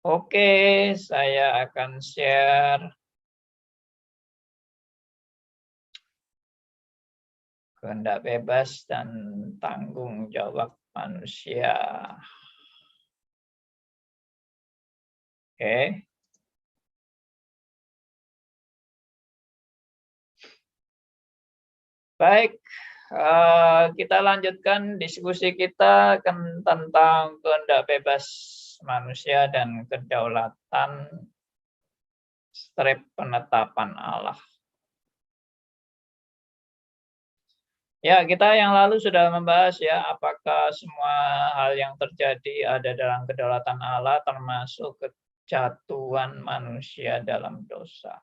Oke, saya akan share kehendak bebas dan tanggung jawab manusia. Oke. Baik, kita lanjutkan diskusi kita tentang kehendak bebas manusia dan kedaulatan penetapan Allah. Ya, kita yang lalu sudah membahas ya, apakah semua hal yang terjadi ada dalam kedaulatan Allah, termasuk kejatuhan manusia dalam dosa.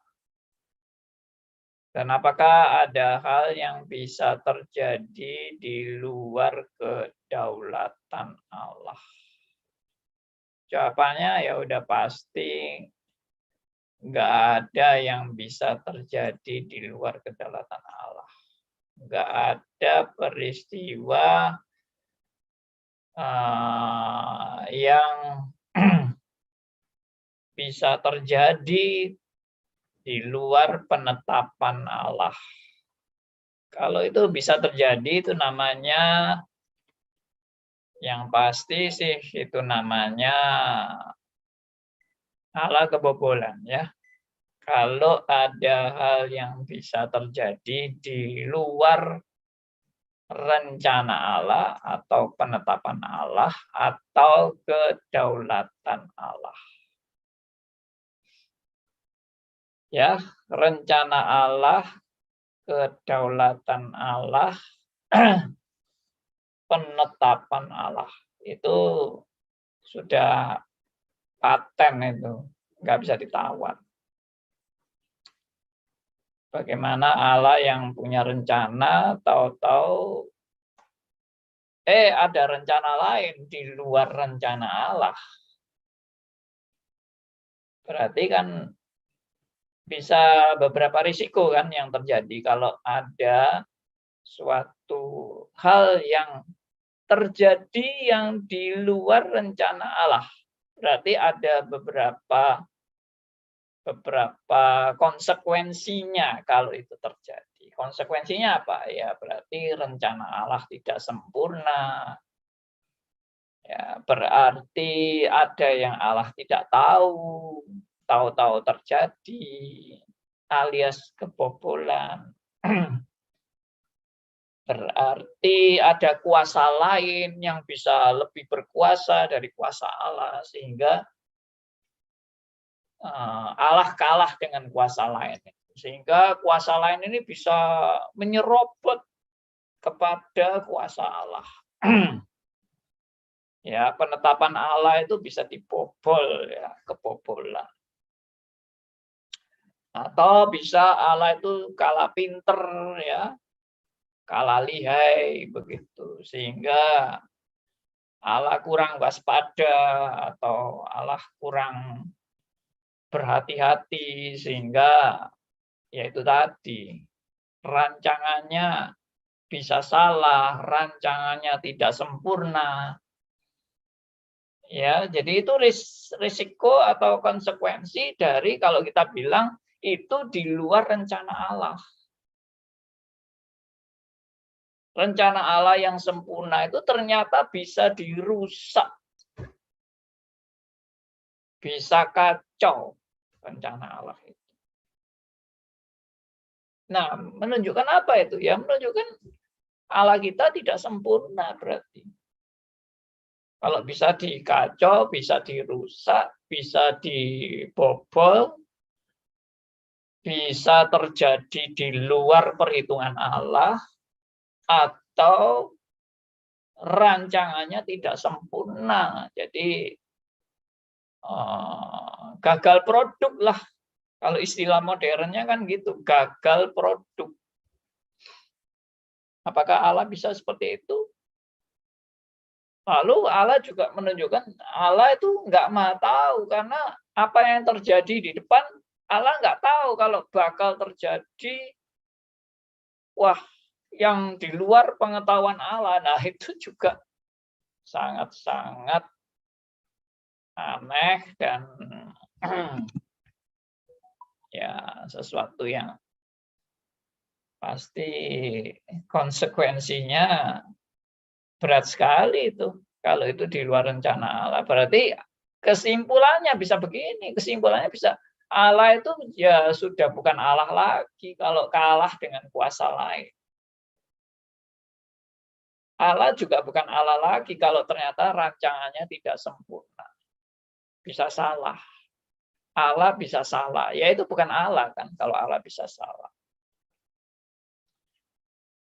Dan apakah ada hal yang bisa terjadi di luar kedaulatan Allah? Jawabannya ya udah pasti nggak ada yang bisa terjadi di luar kedaulatan Allah. Nggak ada peristiwa yang bisa terjadi di luar penetapan Allah. Kalau itu bisa terjadi, itu namanya, yang pasti sih itu namanya Allah kebobolan ya. Kalau ada hal yang bisa terjadi di luar rencana Allah atau penetapan Allah atau kedaulatan Allah. Ya, rencana Allah, kedaulatan Allah, penetapan Allah itu sudah paten itu, nggak bisa ditawar. Bagaimana Allah yang punya rencana, tahu-tahu ada rencana lain di luar rencana Allah. Berarti kan bisa beberapa risiko kan yang terjadi kalau ada suatu hal yang terjadi yang di luar rencana Allah. Berarti ada beberapa konsekuensinya kalau itu terjadi. Konsekuensinya apa? Ya berarti rencana Allah tidak sempurna. Ya, berarti ada yang Allah tidak tahu, tahu-tahu terjadi, alias kebobolan. Berarti ada kuasa lain yang bisa lebih berkuasa dari kuasa Allah, sehingga Allah kalah dengan kuasa lain. Sehingga kuasa lain ini bisa menyerobot kepada kuasa Allah. Ya, penetapan Allah itu bisa dibobol ya, kebobolan. Atau bisa Allah itu kalah pinter ya, kalah lihai begitu, sehingga Allah kurang waspada atau Allah kurang berhati-hati, sehingga ya itu tadi, rancangannya bisa salah, rancangannya tidak sempurna. Ya, jadi itu risiko atau konsekuensi dari kalau kita bilang itu di luar rencana Allah. Rencana Allah yang sempurna itu ternyata bisa dirusak. Bisa kacau rencana Allah itu. Nah, menunjukkan apa itu? Ya, menunjukkan Allah kita tidak sempurna berarti. Kalau bisa dikacau, bisa dirusak, bisa dibobol, bisa terjadi di luar perhitungan Allah, atau rancangannya tidak sempurna. Jadi gagal produk lah. Kalau istilah modernnya kan gitu, gagal produk. Apakah Allah bisa seperti itu? Lalu Allah juga menunjukkan Allah itu nggak mau tahu, karena apa yang terjadi di depan Allah nggak tahu. Kalau bakal terjadi, wah, yang di luar pengetahuan Allah, nah itu juga sangat-sangat aneh dan ya sesuatu yang pasti konsekuensinya berat sekali itu. Kalau itu di luar rencana Allah, berarti kesimpulannya bisa begini, kesimpulannya bisa Allah itu ya sudah bukan Allah lagi kalau kalah dengan kuasa lain. Allah juga bukan Allah lagi kalau ternyata rancangannya tidak sempurna. Bisa salah. Allah bisa salah. Ya itu bukan Allah kan kalau Allah bisa salah.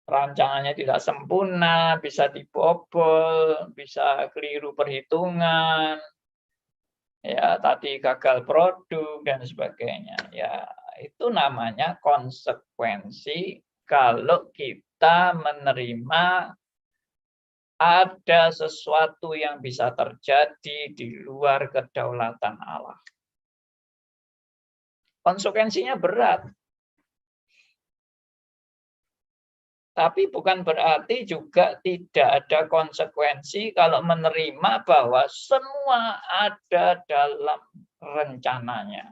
Rancangannya tidak sempurna, bisa dibobol, bisa keliru perhitungan, ya tadi gagal produk dan sebagainya. Ya itu namanya konsekuensi kalau kita menerima ada sesuatu yang bisa terjadi di luar kedaulatan Allah. Konsekuensinya berat. Tapi bukan berarti juga tidak ada konsekuensi kalau menerima bahwa semua ada dalam rencananya.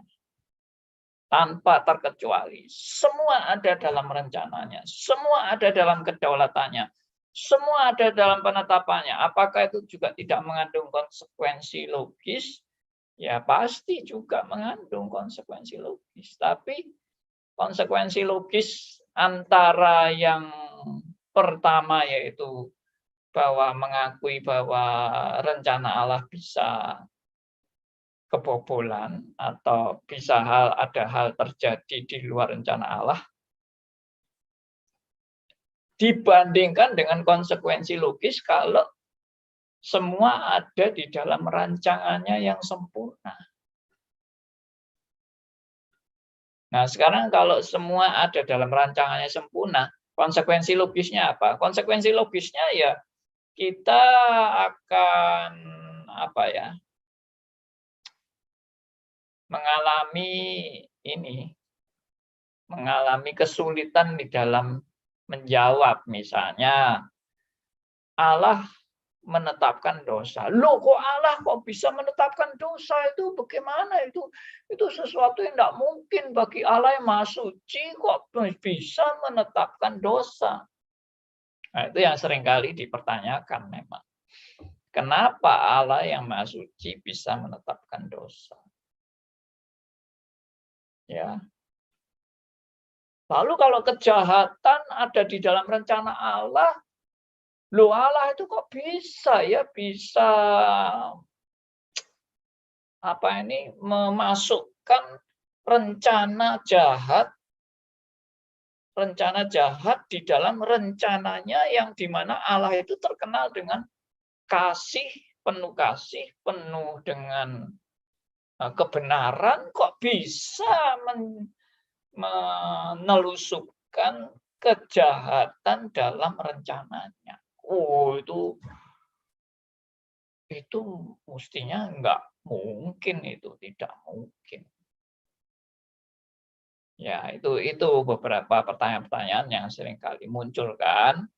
Tanpa terkecuali. Semua ada dalam rencananya. Semua ada dalam kedaulatannya. Semua ada dalam penetapannya. Apakah itu juga tidak mengandung konsekuensi logis? Ya pasti juga mengandung konsekuensi logis. Tapi konsekuensi logis antara yang pertama yaitu bahwa mengakui bahwa rencana Allah bisa kebobolan atau bisa ada hal terjadi di luar rencana Allah dibandingkan dengan konsekuensi logis kalau semua ada di dalam rancangannya yang sempurna. Nah, sekarang kalau semua ada dalam rancangannya sempurna, konsekuensi logisnya apa? Konsekuensi logisnya ya kita akan apa ya? Mengalami kesulitan di dalam menjawab. Misalnya Allah menetapkan dosa. Loh, kok Allah kok bisa menetapkan dosa itu? Bagaimana itu? Itu sesuatu yang tidak mungkin bagi Allah yang Maha Suci kok bisa menetapkan dosa. Nah, itu yang seringkali dipertanyakan memang. Kenapa Allah yang Maha Suci bisa menetapkan dosa? Ya. Lalu kalau kejahatan ada di dalam rencana Allah, loh Allah itu kok bisa ya bisa memasukkan rencana jahat di dalam rencananya yang dimana Allah itu terkenal dengan kasih, penuh dengan kebenaran, kok bisa menelusupkan kejahatan dalam rencananya. Oh, itu mestinya enggak mungkin, itu tidak mungkin. Ya, itu beberapa pertanyaan-pertanyaan yang seringkali muncul kan.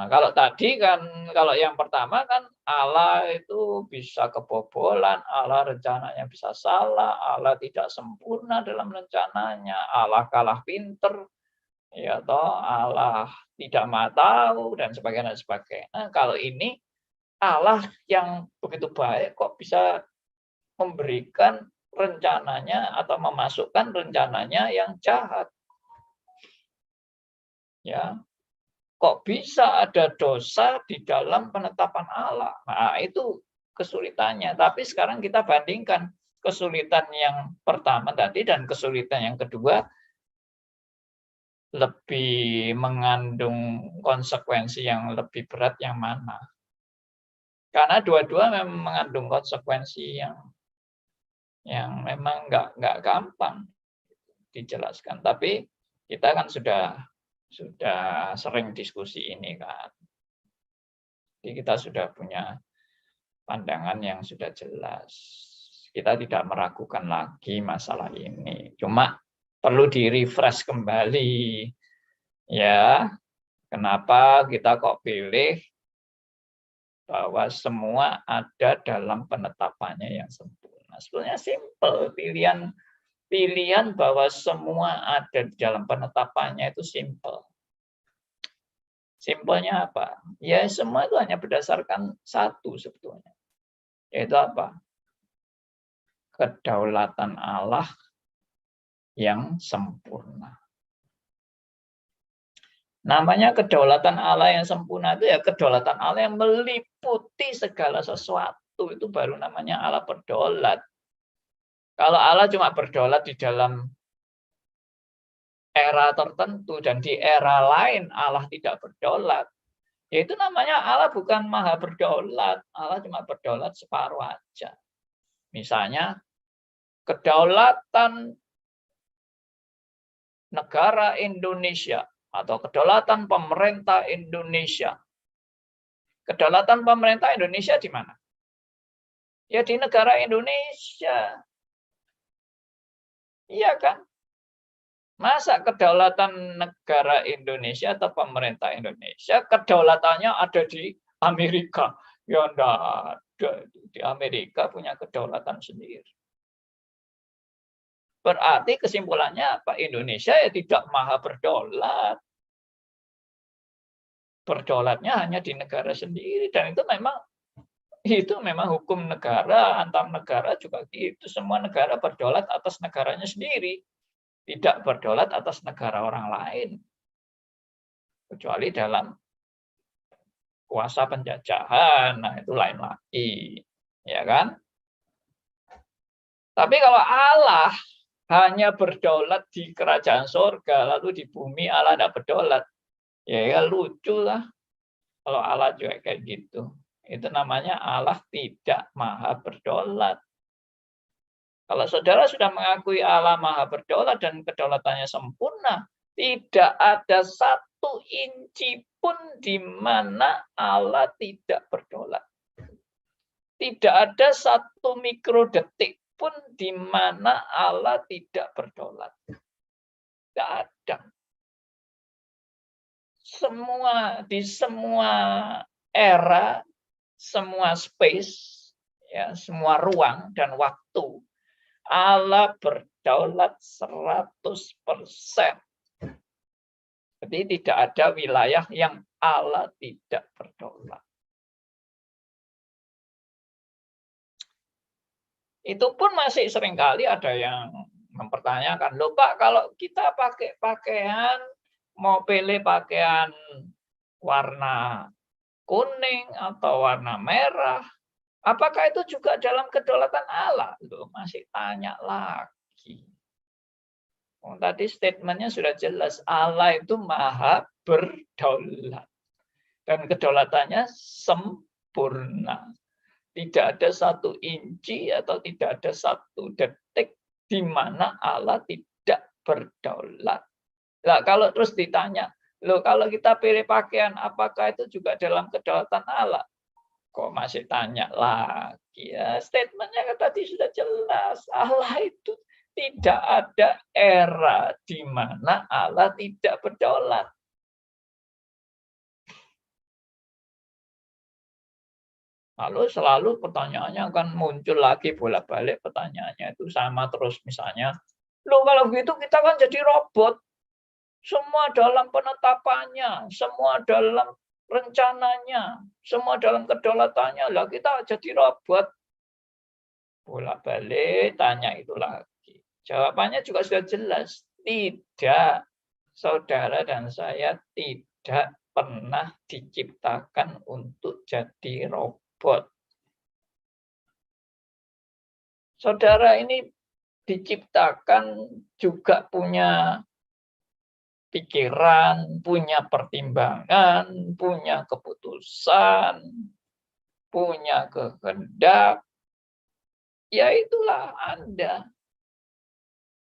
Kalau tadi kan, kalau yang pertama kan Allah itu bisa kebobolan, Allah rencananya bisa salah, Allah tidak sempurna dalam rencananya, Allah kalah pinter, ya toh, Allah tidak maha tahu dan sebagainya dan sebagainya. Nah, kalau ini Allah yang begitu baik kok bisa memberikan rencananya atau memasukkan rencananya yang jahat. Ya. Kok bisa ada dosa di dalam penetapan Allah? Nah, itu kesulitannya. Tapi sekarang kita bandingkan kesulitan yang pertama tadi dan kesulitan yang kedua, lebih mengandung konsekuensi yang lebih berat yang mana? Karena dua-dua memang mengandung konsekuensi yang memang nggak gampang dijelaskan. Tapi kita kan sudah sering diskusi ini kan. Jadi kita sudah punya pandangan yang sudah jelas. Kita tidak meragukan lagi masalah ini. Cuma perlu di-refresh kembali. Ya, kenapa kita kok pilih bahwa semua ada dalam penetapannya yang sempurna. Sebenarnya simpel, pilihan bahwa semua ada di dalam penetapannya itu simpel. Simpelnya apa? Ya semua itu hanya berdasarkan satu sebetulnya. Yaitu apa? Kedaulatan Allah yang sempurna. Namanya kedaulatan Allah yang sempurna itu ya kedaulatan Allah yang meliputi segala sesuatu. Itu baru namanya Allah berdaulat. Kalau Allah cuma berdaulat di dalam era tertentu dan di era lain Allah tidak berdaulat, yaitu namanya Allah bukan maha berdaulat, Allah cuma berdaulat separuh aja. Misalnya kedaulatan negara Indonesia atau kedaulatan pemerintah Indonesia. Kedaulatan pemerintah Indonesia di mana? Ya di negara Indonesia. Iya kan? Masa kedaulatan negara Indonesia atau pemerintah Indonesia kedaulatannya ada di Amerika? Ya enggak ada. Di Amerika punya kedaulatan sendiri. Berarti kesimpulannya apa? Indonesia ya tidak maha berdaulat. Berdaulatnya hanya di negara sendiri dan itu memang hukum negara, antar negara juga gitu. Semua negara berdaulat atas negaranya sendiri. Tidak berdaulat atas negara orang lain. Kecuali dalam kuasa penjajahan, nah itu lain lagi. Ya kan? Tapi kalau Allah hanya berdaulat di kerajaan surga, lalu di bumi Allah tidak berdaulat, ya lucu lah. Kalau Allah juga kayak gitu. Itu namanya Allah tidak maha berdaulat. Kalau saudara sudah mengakui Allah maha berdaulat dan kedaulatannya sempurna, tidak ada satu inci pun di mana Allah tidak berdaulat. Tidak ada satu mikrodetik pun di mana Allah tidak berdaulat. Tidak ada. Di semua era, semua space, ya, semua ruang dan waktu, Allah berdaulat 100%. Jadi tidak ada wilayah yang Allah tidak berdaulat. Itu pun masih seringkali ada yang mempertanyakan, loh Pak, kalau kita pakai pakaian, mau pilih pakaian warna kuning atau warna merah, apakah itu juga dalam kedaulatan Allah? Loh, masih tanya lagi. Tadi statementnya sudah jelas, Allah itu maha berdaulat. Dan kedaulatannya sempurna. Tidak ada satu inci atau tidak ada satu detik di mana Allah tidak berdaulat. Nah, kalau terus ditanya, loh kalau kita pilih pakaian, apakah itu juga dalam kedaulatan Allah? Kok masih tanya lagi ya? Statementnya kan tadi sudah jelas. Allah itu tidak ada era di mana Allah tidak berdaulat. Lalu selalu pertanyaannya akan muncul lagi bolak-balik pertanyaannya itu sama terus misalnya, loh kalau gitu kita kan jadi robot. Semua dalam penetapannya, semua dalam rencananya, semua dalam kedaulatannya. Lah kita jadi robot. Bolak-balik tanya itu lagi. Jawabannya juga sudah jelas. Tidak. Saudara dan saya tidak pernah diciptakan untuk jadi robot. Saudara ini diciptakan juga punya pikiran, punya pertimbangan, punya keputusan, punya kehendak. Ya itulah Anda.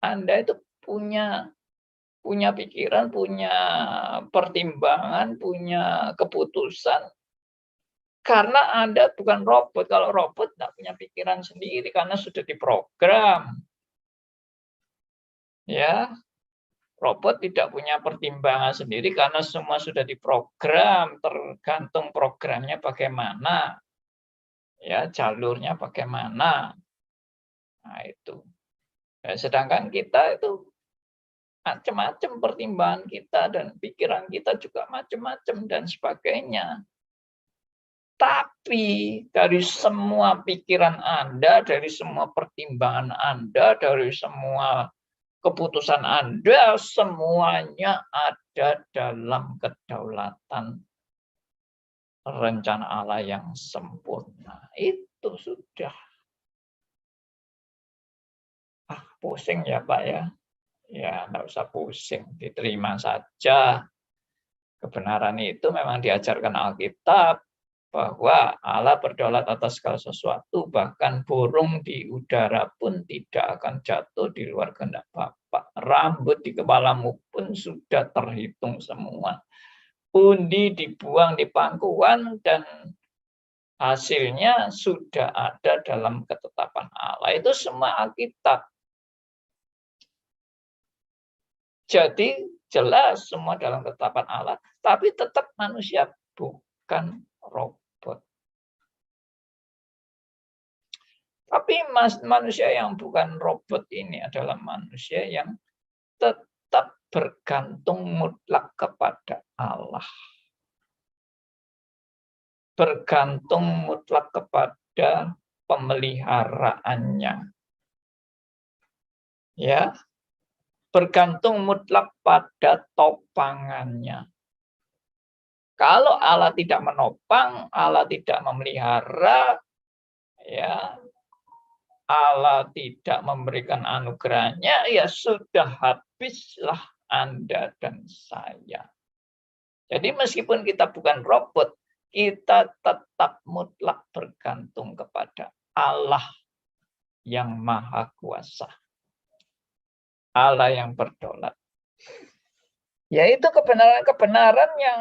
Anda itu punya pikiran, punya pertimbangan, punya keputusan. Karena Anda bukan robot. Kalau robot tidak punya pikiran sendiri karena sudah diprogram. Ya. Robot tidak punya pertimbangan sendiri karena semua sudah diprogram, tergantung programnya bagaimana, ya jalurnya bagaimana. Nah, itu. Ya, sedangkan kita itu macam-macam pertimbangan kita dan pikiran kita juga macam-macam dan sebagainya. Tapi dari semua pikiran Anda, dari semua pertimbangan Anda, dari semua keputusan Anda, semuanya ada dalam kedaulatan rencana Allah yang sempurna. Itu sudah. Pusing ya Pak ya. Ya, enggak usah pusing, diterima saja. Kebenaran itu memang diajarkan Alkitab, bahwa Allah berdaulat atas segala sesuatu, bahkan burung di udara pun tidak akan jatuh di luar kehendak Bapa. Rambut di kepalamu pun sudah terhitung semua. Undi dibuang di pangkuan dan hasilnya sudah ada dalam ketetapan Allah. Itu semua Alkitab. Jadi jelas semua dalam ketetapan Allah, tapi tetap manusia bukan robot. Tapi manusia yang bukan robot ini adalah manusia yang tetap bergantung mutlak kepada Allah. Bergantung mutlak kepada pemeliharaannya. Ya. Bergantung mutlak pada topangannya. Kalau Allah tidak menopang, Allah tidak memelihara, ya, Allah tidak memberikan anugerahnya, ya sudah habislah Anda dan saya. Jadi meskipun kita bukan robot, kita tetap mutlak bergantung kepada Allah yang Maha Kuasa. Allah yang berdaulat. Yaitu kebenaran-kebenaran yang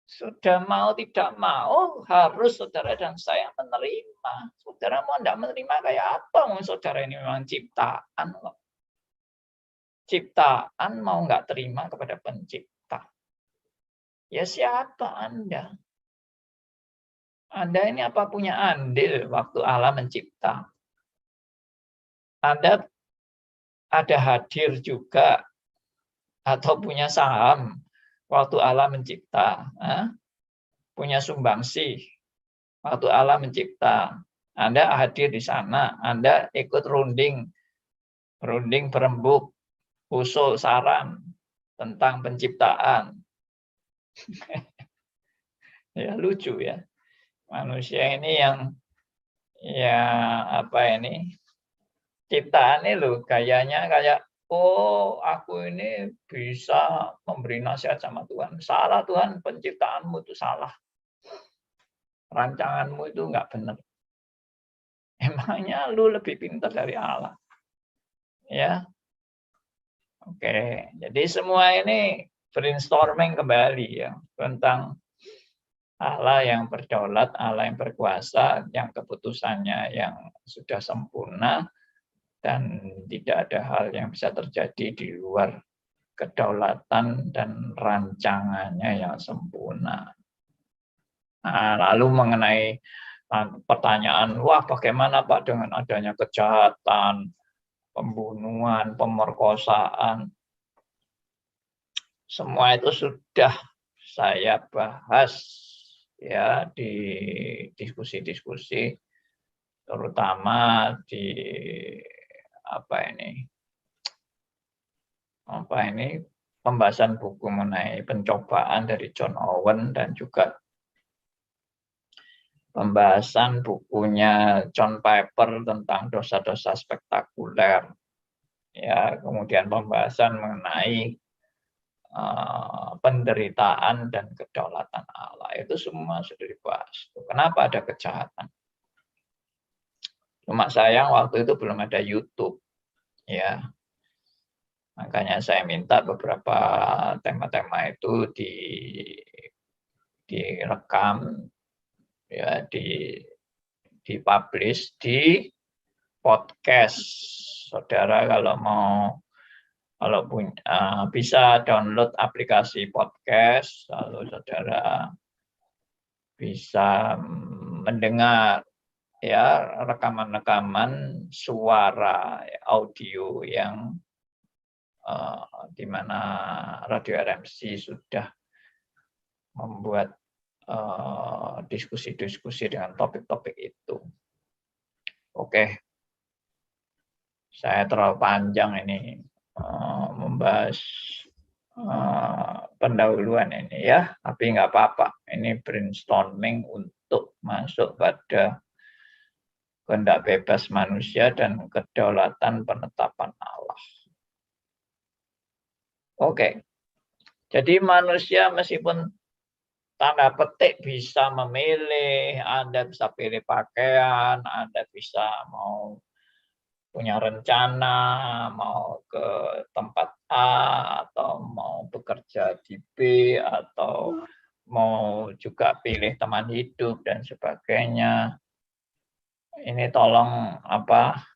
sudah mau tidak mau harus saudara dan saya menerima. Saudara mau tidak menerima kayak apa? Saudara ini memang ciptaan loh. Ciptaan mau nggak terima kepada pencipta. Ya siapa Anda? Anda ini apa punya andil waktu Allah mencipta? Anda ada hadir juga atau punya saham waktu Allah mencipta? Punya sumbangsih waktu Allah mencipta. Anda hadir di sana, Anda ikut runding berembuk, usul saran tentang penciptaan. Ya lucu ya. Manusia ini yang ya apa ini? Ciptaan ini loh gayanya kayak oh, aku ini bisa memberi nasihat sama Tuhan. Salah Tuhan, penciptaanmu itu salah. Rancanganmu itu enggak benar. Emangnya lu lebih pintar dari Allah? Ya. Oke, jadi semua ini brainstorming kembali ya tentang Allah yang berdaulat, Allah yang berkuasa, yang keputusannya yang sudah sempurna dan tidak ada hal yang bisa terjadi di luar kedaulatan dan rancangannya yang sempurna. Nah, lalu mengenai pertanyaan, wah bagaimana Pak dengan adanya kejahatan, pembunuhan, pemerkosaan, semua itu sudah saya bahas ya di diskusi-diskusi, terutama di pembahasan buku mengenai pencobaan dari John Owen dan juga pembahasan bukunya John Piper tentang dosa-dosa spektakuler. Ya, kemudian pembahasan mengenai penderitaan dan kedaulatan Allah. Itu semua sudah dibahas. Kenapa ada kejahatan? Cuma sayang waktu itu belum ada YouTube. Ya. Makanya saya minta beberapa tema-tema itu direkam ya dipublish di podcast. Saudara kalau mau Kalau punya, bisa download aplikasi podcast, lalu saudara bisa mendengar ya rekaman-rekaman suara audio yang di mana Radio RMC sudah membuat diskusi-diskusi dengan topik-topik itu. Oke, saya terlalu panjang ini membahas pendahuluan ini ya, tapi nggak apa-apa. Ini brainstorming untuk masuk pada kehendak bebas manusia dan kedaulatan penetapan Allah. Oke, jadi manusia meskipun tanda petik bisa memilih, Anda bisa pilih pakaian, Anda bisa mau punya rencana, mau ke tempat A, atau mau bekerja di B, atau mau juga pilih teman hidup, dan sebagainya. Ini tolong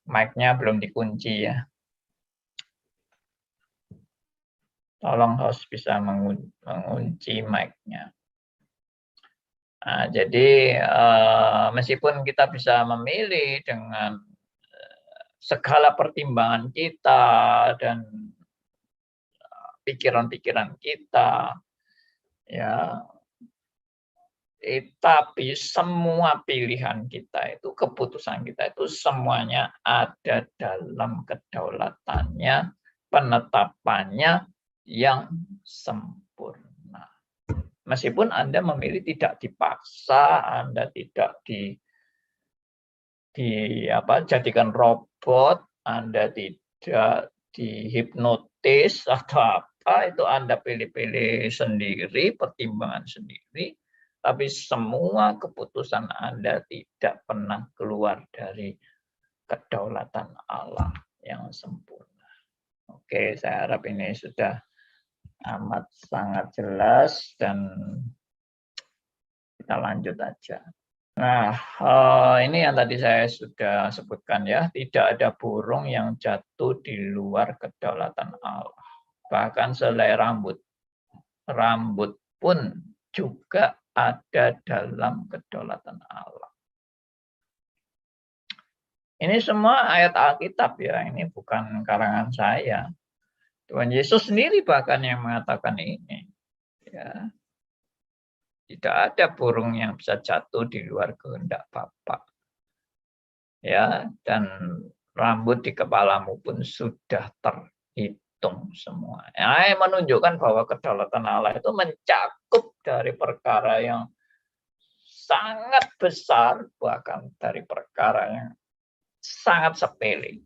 mic-nya belum dikunci ya. Tolong host bisa mengunci mic-nya. Nah, jadi meskipun kita bisa memilih dengan segala pertimbangan kita dan pikiran-pikiran kita, ya, tapi semua pilihan kita itu, keputusan kita itu semuanya ada dalam kedaulatannya, penetapannya yang sempurna. Meskipun Anda memilih tidak dipaksa, Anda tidak jadikan robot, Anda tidak dihipnotis atau apa, itu Anda pilih-pilih sendiri, pertimbangan sendiri, tapi semua keputusan Anda tidak pernah keluar dari kedaulatan Allah yang sempurna. Oke, saya harap ini sudah amat sangat jelas dan kita lanjut aja. Nah, ini yang tadi saya sudah sebutkan ya, tidak ada burung yang jatuh di luar kedaulatan Allah. Bahkan selai rambut pun juga ada dalam kedaulatan Allah. Ini semua ayat Alkitab ya, ini bukan karangan saya. Tuhan Yesus sendiri bahkan yang mengatakan ini. Ya. Tidak ada burung yang bisa jatuh di luar kehendak Bapa. Ya, dan rambut di kepalamu pun sudah terhitung semua. Ya, menunjukkan bahwa kedaulatan Allah itu mencakup dari perkara yang sangat besar, bahkan dari perkara yang sangat sepele.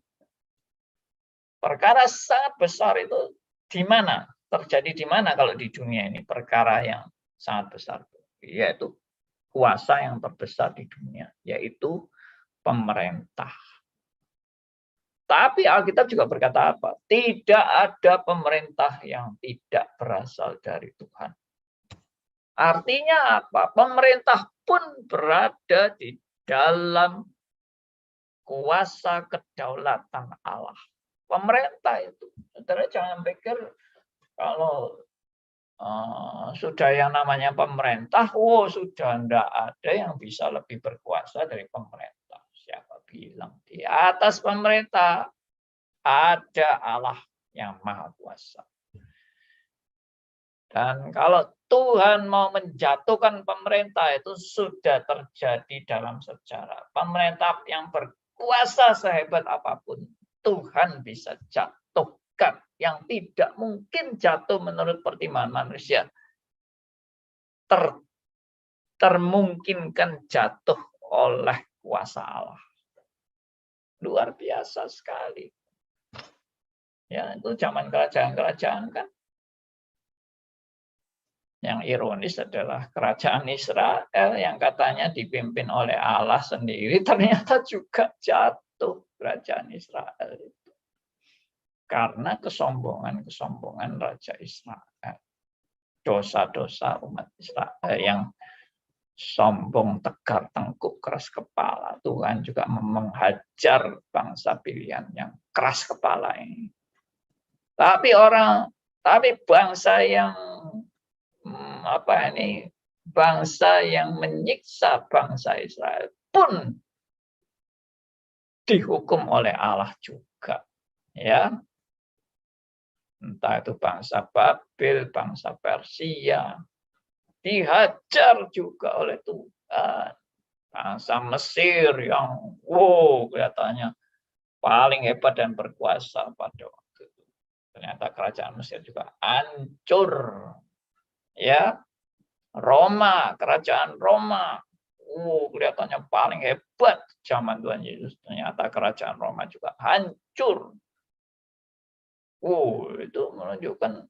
Perkara sangat besar itu di mana? Terjadi di mana kalau di dunia ini perkara yang sangat besar? Yaitu kuasa yang terbesar di dunia, yaitu pemerintah. Tapi Alkitab juga berkata apa? Tidak ada pemerintah yang tidak berasal dari Tuhan. Artinya apa? Pemerintah pun berada di dalam kuasa kedaulatan Allah. Pemerintah itu, saudara jangan pikir kalau sudah yang namanya pemerintah, sudah tidak ada yang bisa lebih berkuasa dari pemerintah. Siapa bilang? Di atas pemerintah ada Allah yang maha kuasa. Dan kalau Tuhan mau menjatuhkan pemerintah, itu sudah terjadi dalam sejarah. Pemerintah yang berkuasa sehebat apapun, Tuhan bisa jatuhkan. Yang tidak mungkin jatuh menurut pertimbangan manusia, termungkinkan jatuh oleh kuasa Allah. Luar biasa sekali. Ya, itu zaman kerajaan-kerajaan kan. Yang ironis adalah kerajaan Israel yang katanya dipimpin oleh Allah sendiri, ternyata juga jatuh kerajaan Israel itu. Karena kesombongan Raja Israel. Dosa-dosa umat Israel yang sombong, tegar, tengkuk, keras kepala. Tuhan juga menghajar bangsa pilihan yang keras kepala ini. Tapi bangsa yang bangsa yang menyiksa bangsa Israel pun dihukum oleh Allah juga, ya. Entah itu bangsa Babel, bangsa Persia, dihajar juga oleh Tuhan. Bangsa Mesir yang kelihatannya paling hebat dan berkuasa pada waktu itu. Ternyata kerajaan Mesir juga hancur. Ya, Roma, kerajaan Roma. Kelihatannya paling hebat zaman Tuhan Yesus. Ternyata kerajaan Roma juga hancur. Itu menunjukkan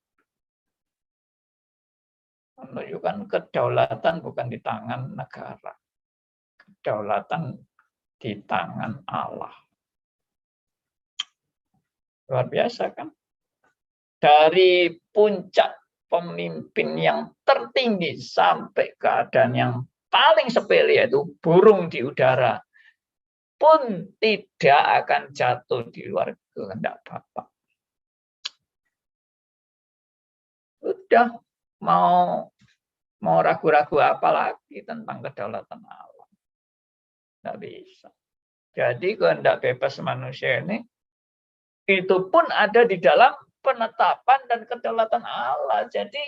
kedaulatan bukan di tangan negara. Kedaulatan di tangan Allah. Luar biasa kan? Dari puncak pemimpin yang tertinggi sampai keadaan yang paling sepele, yaitu burung di udara, pun tidak akan jatuh di luar kehendak Bapa. Udah, mau ragu-ragu apa lagi tentang kedaulatan Allah? Tidak bisa. Jadi kehendak bebas manusia ini itu pun ada di dalam penetapan dan kedaulatan Allah. Jadi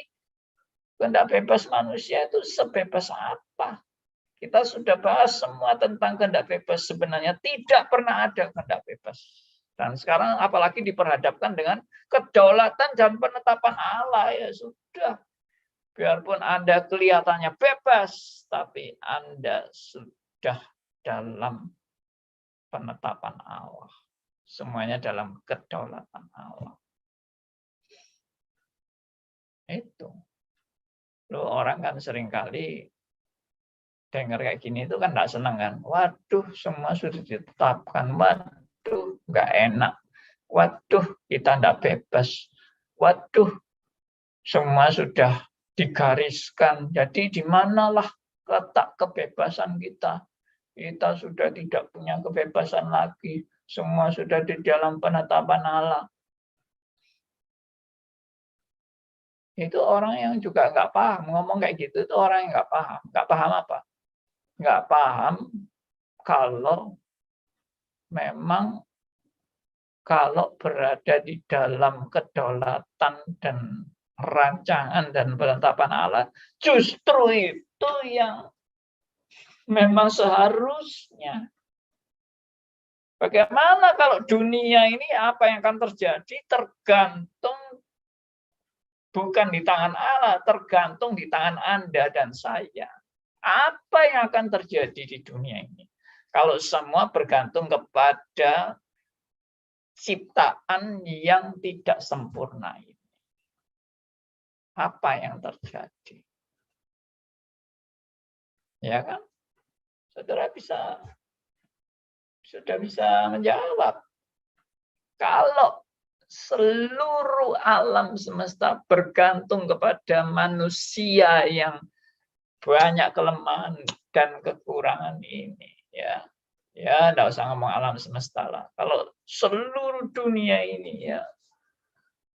kehendak bebas manusia itu sebebas apa? Kita sudah bahas semua tentang kehendak bebas. Sebenarnya tidak pernah ada kehendak bebas. Dan sekarang apalagi diperhadapkan dengan kedaulatan dan penetapan Allah, ya sudah. Biarpun Anda kelihatannya bebas, tapi Anda sudah dalam penetapan Allah. Semuanya dalam kedaulatan Allah. Itu. Loh, orang kan seringkali dengar kayak gini itu kan nggak senang kan. Waduh, semua sudah ditetapkan. Waduh, nggak enak. Waduh, kita nggak bebas. Waduh, semua sudah digariskan. Jadi di manalah letak kebebasan kita? Kita sudah tidak punya kebebasan lagi. Semua sudah di dalam penetapan Allah. Itu orang yang juga nggak paham. Ngomong kayak gitu, itu orang yang nggak paham. Nggak paham apa? Nggak paham kalau berada di dalam kedaulatan dan rancangan dan penetapan Allah, justru itu yang memang seharusnya. Bagaimana kalau dunia ini apa yang akan terjadi tergantung bukan di tangan Allah, tergantung di tangan Anda dan saya. Apa yang akan terjadi di dunia ini? Kalau semua bergantung kepada ciptaan yang tidak sempurna ini. Apa yang terjadi? Ya kan? Saudara sudah bisa menjawab. Kalau seluruh alam semesta bergantung kepada manusia yang banyak kelemahan dan kekurangan ini, ya enggak usah ngomong alam semesta lah. Kalau seluruh dunia ini, ya,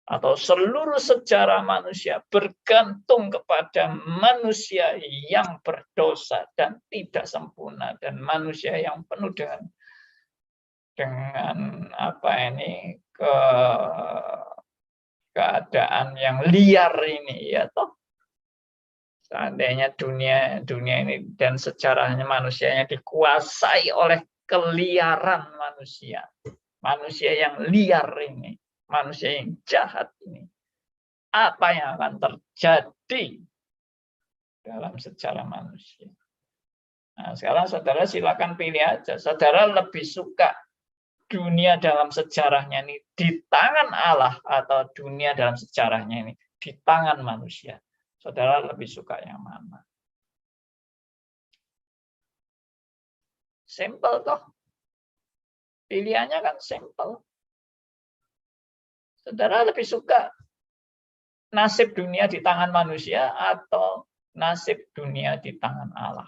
atau seluruh sejarah manusia bergantung kepada manusia yang berdosa dan tidak sempurna, dan manusia yang penuh dengan keadaan yang liar ini, ya toh. Seandainya dunia ini dan sejarahnya manusianya dikuasai oleh keliaran manusia. Manusia yang liar ini, manusia yang jahat ini. Apa yang akan terjadi dalam sejarah manusia? Nah, sekarang saudara silakan pilih aja. Saudara lebih suka dunia dalam sejarahnya ini di tangan Allah atau dunia dalam sejarahnya ini di tangan manusia? Saudara lebih suka yang mana? Simple toh. Pilihannya kan simple. Saudara lebih suka nasib dunia di tangan manusia atau nasib dunia di tangan Allah?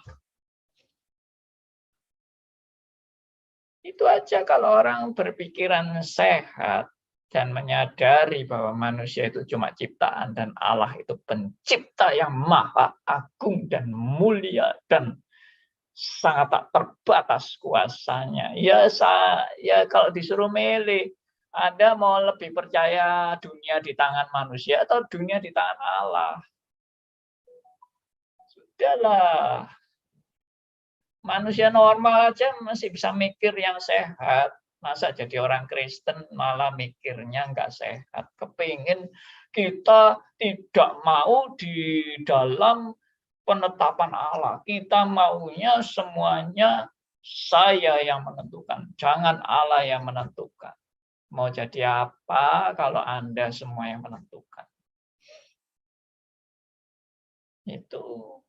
Itu aja kalau orang berpikiran sehat. dan menyadari bahwa manusia itu cuma ciptaan dan Allah itu pencipta yang maha agung dan mulia dan sangat tak terbatas kuasanya. Ya kalau disuruh milih, Anda mau lebih percaya dunia di tangan manusia atau dunia di tangan Allah? Sudahlah. Manusia normal aja masih bisa mikir yang sehat. Masa jadi orang Kristen malah mikirnya nggak sehat. Kepingin kita tidak mau di dalam penetapan Allah. Kita maunya semuanya saya yang menentukan. Jangan Allah yang menentukan. Mau jadi apa kalau Anda semua yang menentukan? Itu.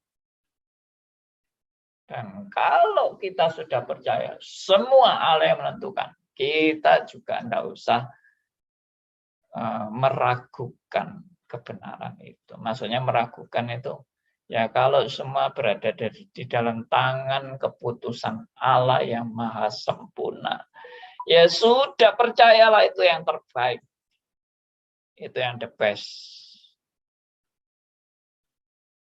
Dan kalau kita sudah percaya semua Allah yang menentukan, kita juga tidak usah meragukan kebenaran itu. Maksudnya meragukan itu, ya kalau semua berada di dalam tangan keputusan Allah yang maha sempurna, ya sudah percayalah itu yang terbaik. Itu yang the best.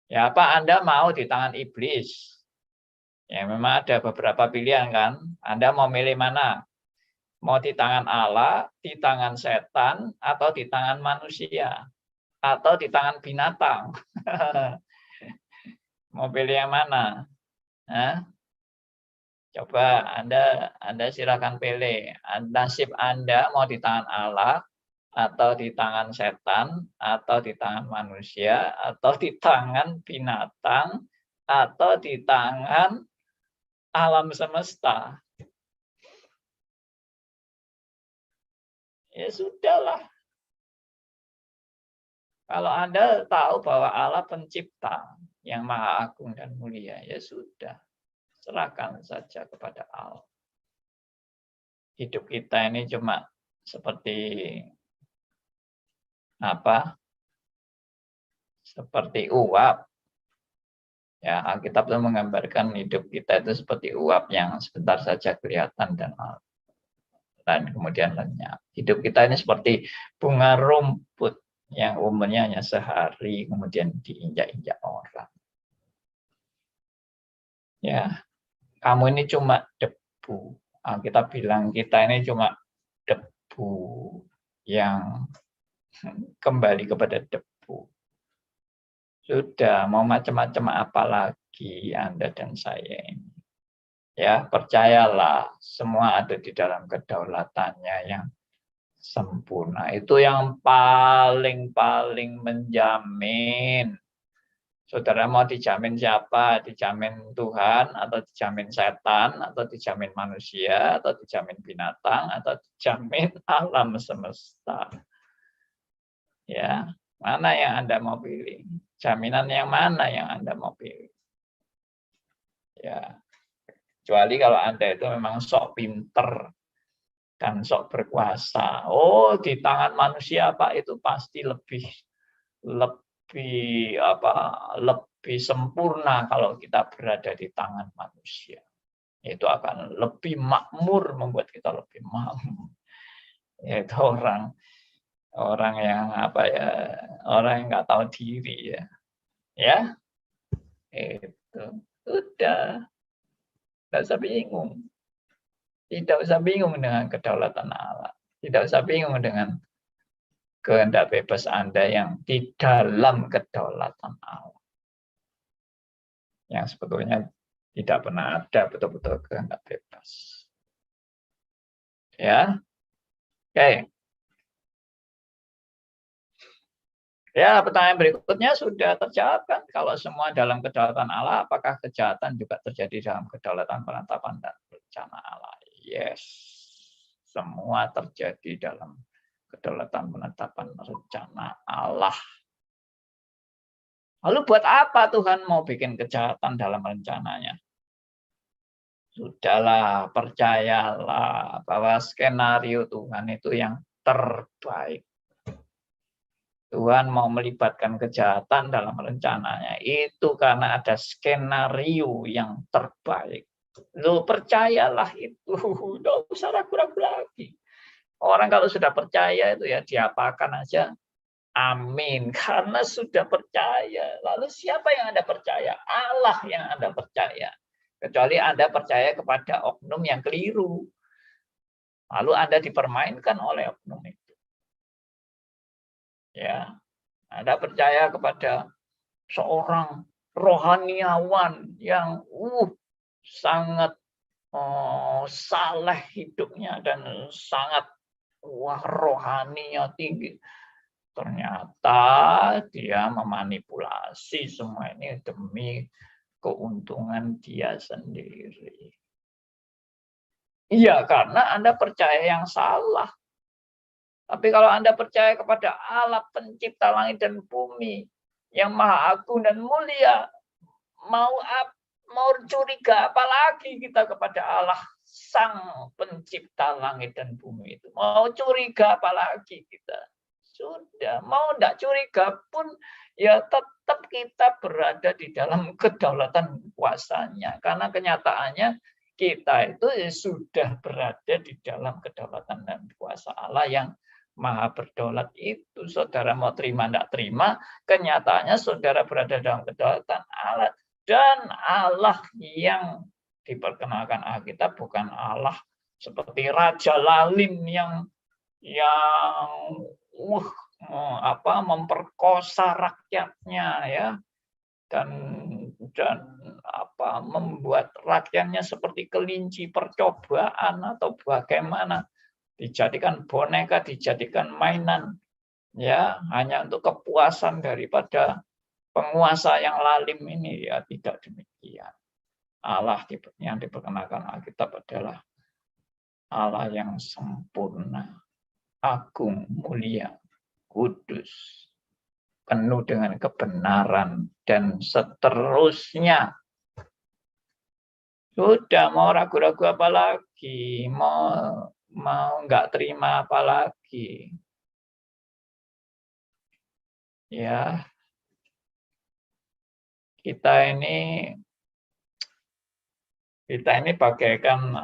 Ya apa Anda mau di tangan iblis? Ya memang ada beberapa pilihan kan. Anda mau milih mana? Mau di tangan Allah, di tangan setan, atau di tangan manusia, atau di tangan binatang. Mau pilih yang mana? Hah? Coba Anda silakan pilih. Nasib Anda mau di tangan Allah, atau di tangan setan, atau di tangan manusia, atau di tangan binatang, atau di tangan alam semesta. Ya sudahlah. Kalau Anda tahu bahwa Allah pencipta yang maha agung dan mulia, ya sudah. Serahkan saja kepada Allah. Hidup kita ini cuma seperti apa? Seperti uap. Ya, Alkitab itu menggambarkan hidup kita itu seperti uap yang sebentar saja kelihatan dan kemudian lenyap. Hidup kita ini seperti bunga rumput yang umurnya hanya sehari kemudian diinjak-injak orang. Ya, kamu ini cuma debu. Kita bilang kita ini cuma debu yang kembali kepada debu. Sudah, mau macam-macam apa lagi Anda dan saya ini. Ya, percayalah, semua ada di dalam kedaulatannya yang sempurna. Itu yang paling menjamin. Saudara mau dijamin siapa? Dijamin Tuhan, atau dijamin setan, atau dijamin manusia, atau dijamin binatang, atau dijamin alam semesta. Ya, mana yang Anda mau pilih? Jaminan yang mana yang Anda mau pilih? Ya, kecuali kalau Anda itu memang sok pinter dan sok berkuasa. Oh, di tangan manusia Pak itu pasti lebih sempurna kalau kita berada di tangan manusia. Itu akan lebih makmur, membuat kita lebih makmur. Itu orang yang orang yang nggak tahu diri ya. Ya, itu udah, nggak usah bingung. Tidak usah bingung dengan kedaulatan Allah. Tidak usah bingung dengan kehendak bebas Anda yang di dalam kedaulatan Allah. Yang sebetulnya tidak pernah ada betul-betul kehendak bebas. Ya, oke. Ya, pertanyaan berikutnya sudah terjawab kan? Kalau semua dalam kedaulatan Allah, apakah kejahatan juga terjadi dalam kedaulatan penetapan dan rencana Allah? Yes, semua terjadi dalam kedaulatan penetapan rencana Allah. Lalu buat apa Tuhan mau bikin kejahatan dalam rencananya? Sudahlah, percayalah bahwa skenario Tuhan itu yang terbaik. Tuhan mau melibatkan kejahatan dalam rencananya. Itu karena ada skenario yang terbaik. Lo percayalah itu. Tidak usah ragu-ragu lagi. Orang kalau sudah percaya itu ya diapakan aja, amin. Karena sudah percaya. Lalu siapa yang Anda percaya? Allah yang Anda percaya. Kecuali Anda percaya kepada oknum yang keliru. Lalu Anda dipermainkan oleh oknum itu. Ya, Anda percaya kepada seorang rohaniawan yang sangat saleh hidupnya dan sangat rohaninya tinggi. Ternyata dia memanipulasi semua ini demi keuntungan dia sendiri. Iya, karena Anda percaya yang salah. Tapi kalau Anda percaya kepada Allah pencipta langit dan bumi, yang maha agung dan mulia, mau curiga apalagi kita kepada Allah sang pencipta langit dan bumi itu. Mau curiga apalagi kita? Sudah, mau tidak curiga pun ya tetap kita berada di dalam kedaulatan kuasanya. Karena kenyataannya kita itu sudah berada di dalam kedaulatan dan kuasa Allah yang maha berdaulat itu. Saudara mau terima tidak terima, kenyataannya saudara berada dalam kedaulatan Allah. Dan Allah yang diperkenalkan Alkitab bukan Allah seperti Raja Lalim yang memperkosa rakyatnya ya, dan membuat rakyatnya seperti kelinci percobaan atau bagaimana, dijadikan boneka, dijadikan mainan ya, hanya untuk kepuasan daripada penguasa yang lalim ini. Ya tidak demikian. Allah yang diperkenalkan Alkitab adalah Allah yang sempurna, agung, mulia, kudus, penuh dengan kebenaran, dan seterusnya. Sudah, mau ragu-ragu apa lagi? Mau nggak terima apa lagi? Ya, kita ini bagaikan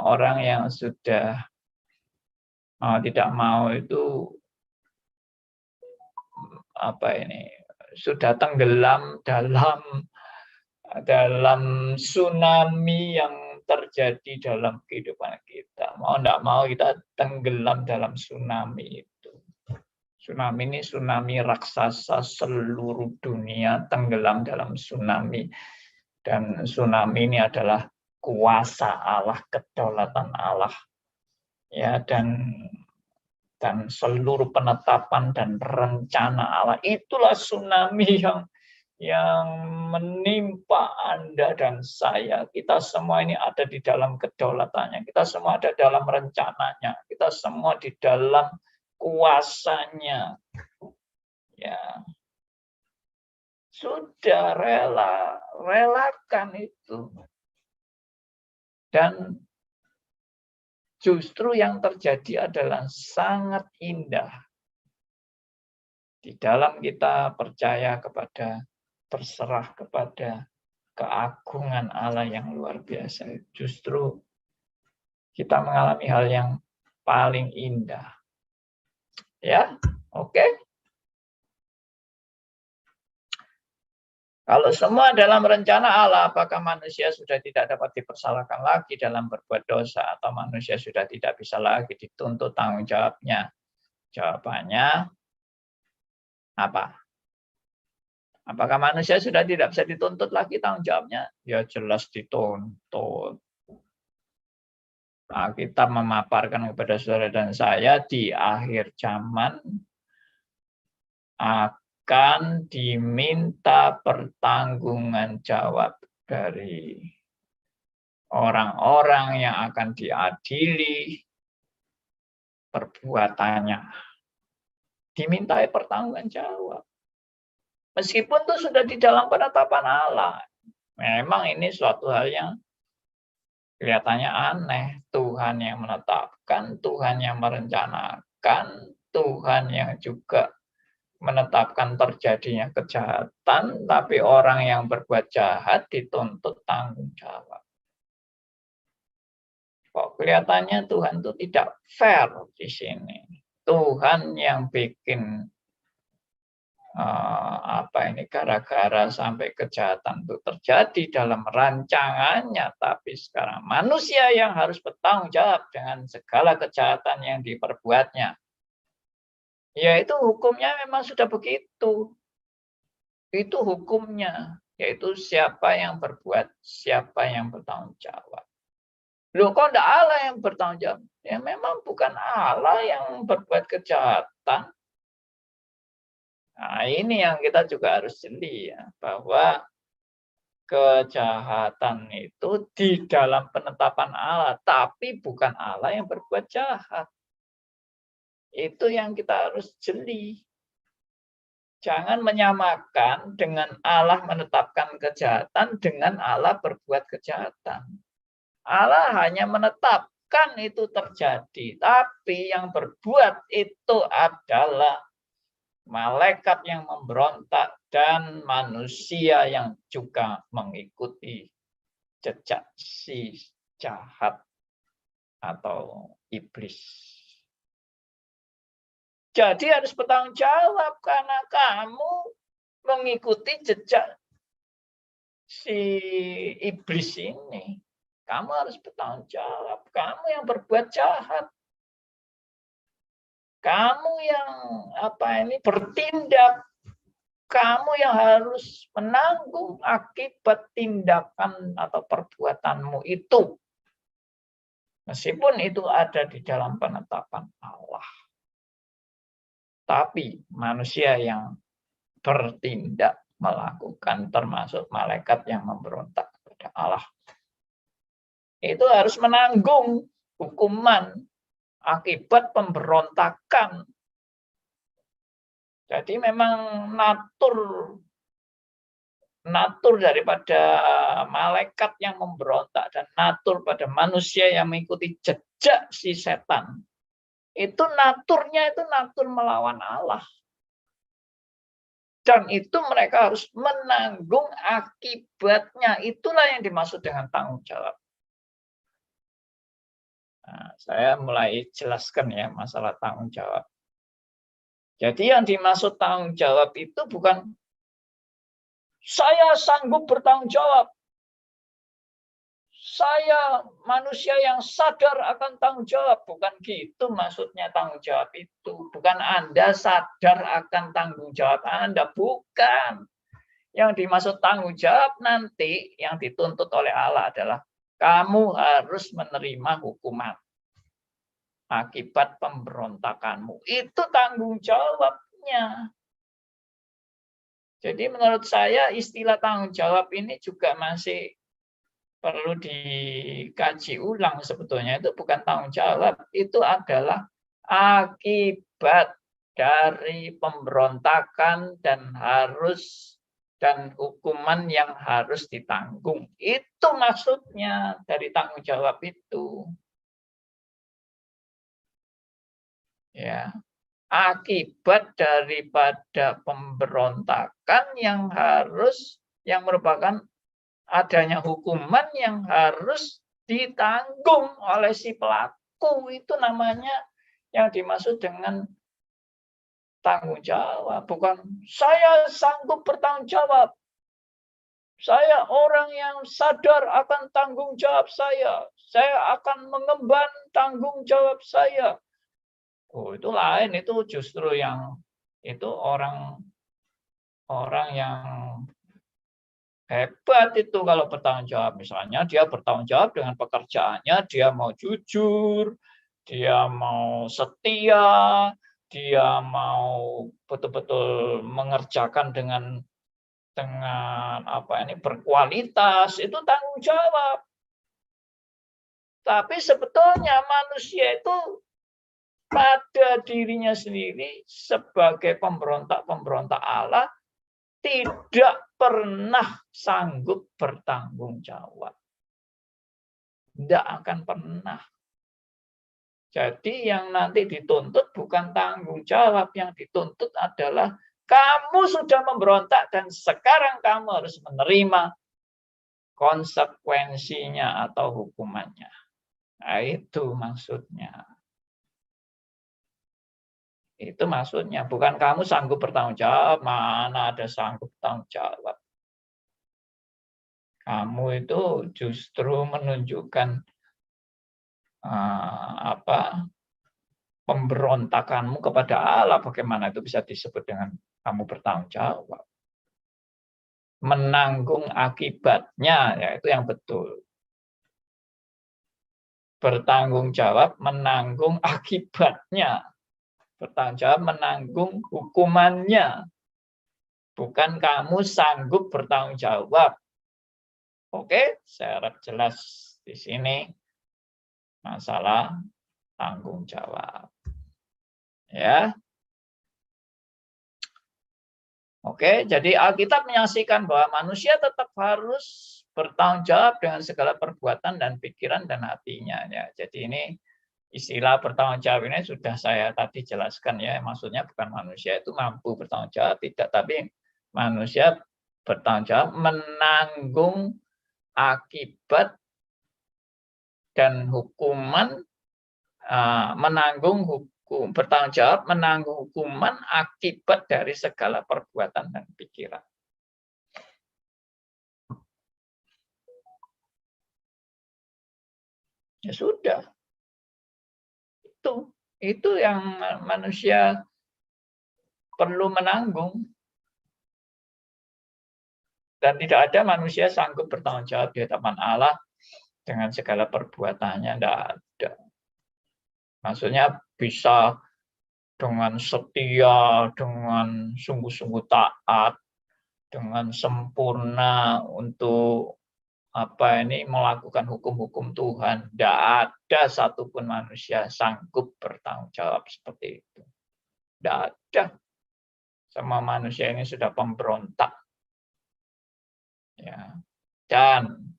orang yang sudah tidak mau itu sudah tenggelam dalam tsunami yang terjadi dalam kehidupan kita. Mau tidak mau kita tenggelam dalam tsunami itu. Tsunami ini tsunami raksasa, seluruh dunia tenggelam dalam tsunami. Dan tsunami ini adalah kuasa Allah, kedaulatan Allah. Ya, dan seluruh penetapan dan rencana Allah. Itulah tsunami yang menimpa Anda dan saya. Kita semua ini ada di dalam kedaulatannya. Kita semua ada dalam rencananya. Kita semua di dalam kuasanya. Ya. Sudah relakan itu. Dan justru yang terjadi adalah sangat indah. Di dalam kita percaya kepada, terserah kepada keagungan Allah yang luar biasa. Justru kita mengalami hal yang paling indah. Ya, oke. Kalau semua dalam rencana Allah, apakah manusia sudah tidak dapat dipersalahkan lagi dalam berbuat dosa, atau manusia sudah tidak bisa lagi dituntut tanggung jawabnya? Jawabannya apa? Apakah manusia sudah tidak bisa dituntut lagi tanggung jawabnya? Ya jelas dituntut. Nah, kita memaparkan kepada saudara dan saya di akhir zaman akan diminta pertanggungan jawab dari orang-orang yang akan diadili perbuatannya. Dimintai pertanggungan jawab. Meskipun itu sudah di dalam penetapan Allah. Memang ini suatu hal yang kelihatannya aneh. Tuhan yang menetapkan, Tuhan yang merencanakan, Tuhan yang juga menetapkan terjadinya kejahatan, tapi orang yang berbuat jahat dituntut tanggung jawab. Kok kelihatannya Tuhan itu tidak fair di sini. Tuhan yang bikin gara-gara sampai kejahatan itu terjadi dalam rancangannya, tapi sekarang manusia yang harus bertanggung jawab dengan segala kejahatan yang diperbuatnya. Yaitu hukumnya memang sudah begitu. Itu hukumnya, yaitu siapa yang berbuat, siapa yang bertanggung jawab. Loh, kok enggak Allah yang bertanggung jawab? Ya memang bukan Allah yang berbuat kejahatan. Nah, ini yang kita juga harus jeli ya, bahwa kejahatan itu di dalam penetapan Allah, tapi bukan Allah yang berbuat jahat. Itu yang kita harus jeli. Jangan menyamakan dengan Allah menetapkan kejahatan dengan Allah berbuat kejahatan. Allah hanya menetapkan itu terjadi, tapi yang berbuat itu adalah malaikat yang memberontak dan manusia yang juga mengikuti jejak si jahat atau iblis. Jadi harus bertanggung jawab karena kamu mengikuti jejak si iblis ini. Kamu harus bertanggung jawab. Kamu yang berbuat jahat. Kamu yang bertindak. Kamu yang harus menanggung akibat tindakan atau perbuatanmu itu. Meskipun itu ada di dalam penetapan Allah. Tapi manusia yang bertindak, melakukan, termasuk malaikat yang memberontak kepada Allah, itu harus menanggung hukuman akibat pemberontakan. Jadi memang natur daripada malaikat yang memberontak dan natur pada manusia yang mengikuti jejak si setan. Itu naturnya itu natur melawan Allah. Dan itu mereka harus menanggung akibatnya. Itulah yang dimaksud dengan tanggung jawab. Nah, saya mulai jelaskan ya masalah tanggung jawab. Jadi yang dimaksud tanggung jawab itu bukan saya sanggup bertanggung jawab. Saya manusia yang sadar akan tanggung jawab. Bukan gitu maksudnya tanggung jawab itu. Bukan Anda sadar akan tanggung jawab Anda. Bukan. Yang dimaksud tanggung jawab nanti yang dituntut oleh Allah adalah kamu harus menerima hukuman akibat pemberontakanmu. Itu tanggung jawabnya. Jadi menurut saya istilah tanggung jawab ini juga masih perlu dikaji ulang sebetulnya. Itu bukan tanggung jawab, itu adalah akibat dari pemberontakan dan hukuman yang harus ditanggung. Itu maksudnya dari tanggung jawab itu. Ya. Akibat daripada pemberontakan yang merupakan adanya hukuman yang harus ditanggung oleh si pelaku. Itu namanya yang dimaksud dengan tanggung jawab. Bukan saya sanggup bertanggung jawab. Saya orang yang sadar akan tanggung jawab saya. Saya akan mengemban tanggung jawab saya. Oh, itu lain, itu justru yang itu orang yang hebat itu kalau bertanggung jawab. Misalnya dia bertanggung jawab dengan pekerjaannya, dia mau jujur, dia mau setia, dia mau betul-betul mengerjakan dengan berkualitas, itu tanggung jawab. Tapi sebetulnya manusia itu pada dirinya sendiri sebagai pemberontak Allah tidak pernah sanggup bertanggung jawab. Tidak akan pernah. Jadi yang nanti dituntut bukan tanggung jawab, yang dituntut adalah kamu sudah memberontak dan sekarang kamu harus menerima konsekuensinya atau hukumannya. Nah, itu maksudnya. Itu maksudnya. Bukan kamu sanggup bertanggung jawab, mana ada sanggup bertanggung jawab. Kamu itu justru menunjukkan pemberontakanmu kepada Allah. Bagaimana itu bisa disebut dengan kamu bertanggung jawab? Menanggung akibatnya, ya itu yang betul. Bertanggung jawab, menanggung akibatnya. Bertanggung jawab, menanggung hukumannya. Bukan kamu sanggup bertanggung jawab. Oke, saya harap jelas di sini masalah tanggung jawab. Ya. Oke, jadi Alkitab menyaksikan bahwa manusia tetap harus bertanggung jawab dengan segala perbuatan dan pikiran dan hatinya. Ya, jadi ini istilah bertanggung jawab ini sudah saya tadi jelaskan ya. Maksudnya bukan manusia itu mampu bertanggung jawab, tidak, tapi manusia bertanggung jawab menanggung akibat dan hukuman, bertanggung jawab menanggung hukuman akibat dari segala perbuatan dan pikiran. Ya sudah. Itu yang manusia perlu menanggung. Dan tidak ada manusia sanggup bertanggung jawab di hadapan Allah dengan segala perbuatannya, tidak ada. Maksudnya bisa dengan setia, dengan sungguh-sungguh taat, dengan sempurna untuk melakukan hukum-hukum Tuhan. Tidak ada satupun manusia sanggup bertanggung jawab seperti itu. Tidak ada. Semua manusia ini sudah pemberontak. Ya. Dan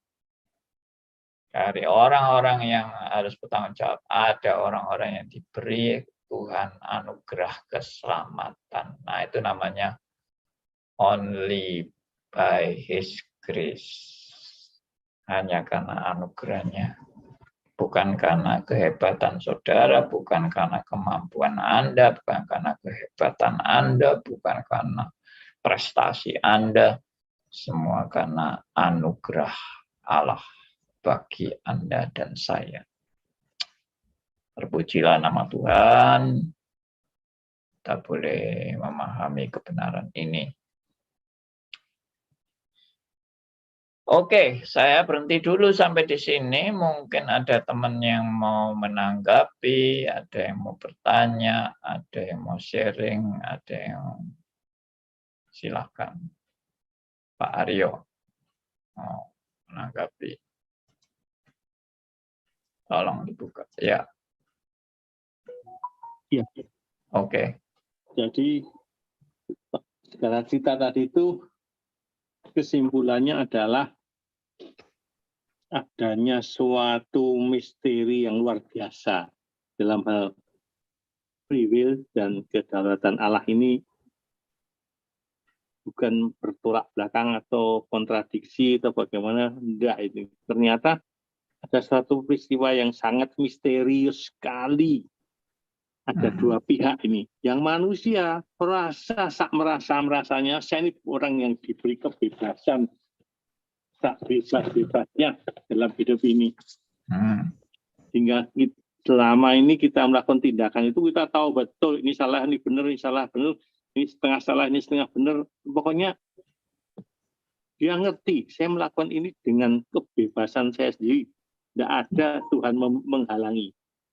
dari orang-orang yang harus bertanggung jawab, ada orang-orang yang diberi Tuhan anugerah keselamatan. Nah, itu namanya only by His grace. Hanya karena anugerahnya. Bukan karena kehebatan saudara, bukan karena kemampuan Anda, bukan karena kehebatan Anda, bukan karena prestasi Anda. Semua karena anugerah Allah bagi Anda dan saya. Terpujilah nama Tuhan. Kita boleh memahami kebenaran ini. Oke, saya berhenti dulu sampai di sini. Mungkin ada teman yang mau menanggapi, ada yang mau bertanya, ada yang mau sharing, ada yang silakan. Pak Aryo mau menanggapi. Tolong dibuka. Ya. Ya. Oke. Jadi segala cerita tadi itu kesimpulannya adalah adanya suatu misteri yang luar biasa dalam hal free will dan kedaulatan Allah ini, bukan bertolak belakang atau kontradiksi atau bagaimana, enggak. Itu ternyata ada suatu peristiwa yang sangat misterius sekali. Ada dua pihak ini. Yang manusia merasanya saya ini orang yang diberi kebebasan, tak bebas-bebasnya dalam hidup ini. Sehingga selama ini kita melakukan tindakan itu kita tahu betul ini salah, ini benar, ini salah, benar, ini setengah salah, ini setengah benar. Pokoknya dia ngerti saya melakukan ini dengan kebebasan saya sendiri. Tidak ada Tuhan menghalangi.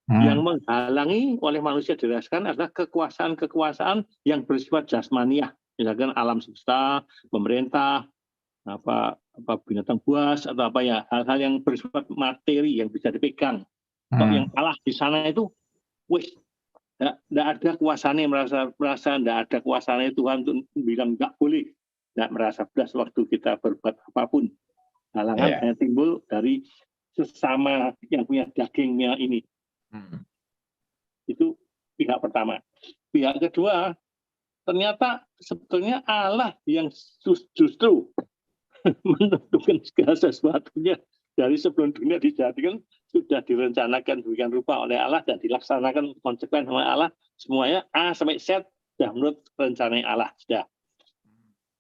Yang menghalangi oleh manusia dirasakan adalah kekuasaan-kekuasaan yang bersifat jasmaniah, misalkan alam semesta, pemerintah, binatang buas atau apa ya, hal-hal yang bersifat materi yang bisa dipegang. Kalau yang Allah di sana itu, tidak ada kuasanya, merasa tidak ada kuasanya Tuhan untuk bilang nggak boleh, tidak merasa belas waktu kita berbuat apapun. Halangan hanya timbul dari sesama yang punya dagingnya ini. Itu pihak pertama. Pihak kedua, ternyata sebetulnya Allah yang justru menentukan segala sesuatunya dari sebelum dunia dijadikan sudah direncanakan demikian rupa oleh Allah dan dilaksanakan konsekuen oleh Allah, semuanya A sampai Z sudah menurut rencana Allah sudah.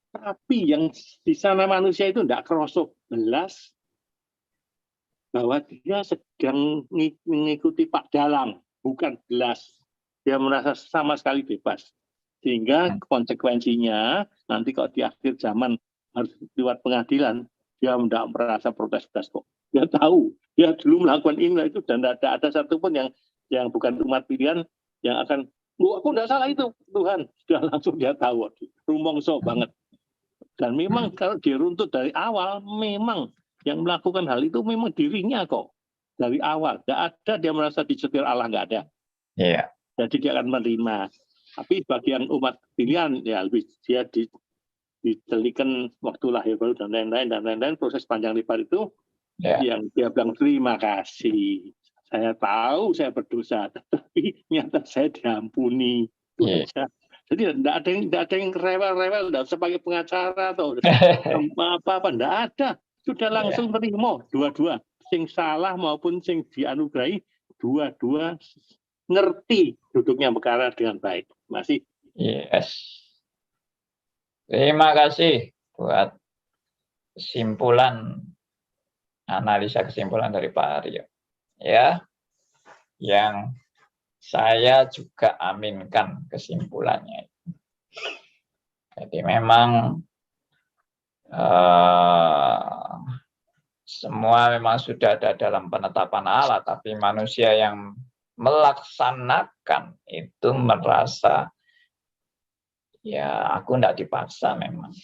Tapi yang di sana manusia itu tidak kerosok belas bahwa dia sedang mengikuti Pak Dalang, bukan belas. Dia merasa sama sekali bebas. Sehingga konsekuensinya nanti kalau di akhir zaman harus lewat pengadilan, dia tidak merasa protes-protes kok. Dia tahu, dia dulu melakukan ini itu dan tidak ada satupun yang bukan umat pilihan yang akan, aku tidak salah itu Tuhan. Sudah langsung dia tahu, rumongso banget. Dan memang kalau diruntut dari awal, memang yang melakukan hal itu memang dirinya kok. Dari awal, tidak ada dia merasa disetir Allah, nggak ada. Iya. Jadi dia akan menerima. Tapi bagian umat pilihan, ya lebih dia ditelikan waktu lahir baru dan lain-lain, proses panjang lebar itu, yang dia bilang terima kasih. Saya tahu saya berdosa, tapi nyata saya diampuni. Itu aja. Jadi tidak ada yang rewel-rewel, tidak usah pakai pengacara atau apa-apa, tidak ada. Sudah langsung terima dua-dua. Sing salah maupun sing dianugerahi, dua-dua ngerti duduknya perkara dengan baik. Masih. Yes. Terima kasih buat kesimpulan, analisa kesimpulan dari Pak Aryo. Ya, yang saya juga aminkan kesimpulannya. Jadi memang semua memang sudah ada dalam penetapan Allah, tapi manusia yang melaksanakan itu merasa, ya aku tidak dipaksa memang.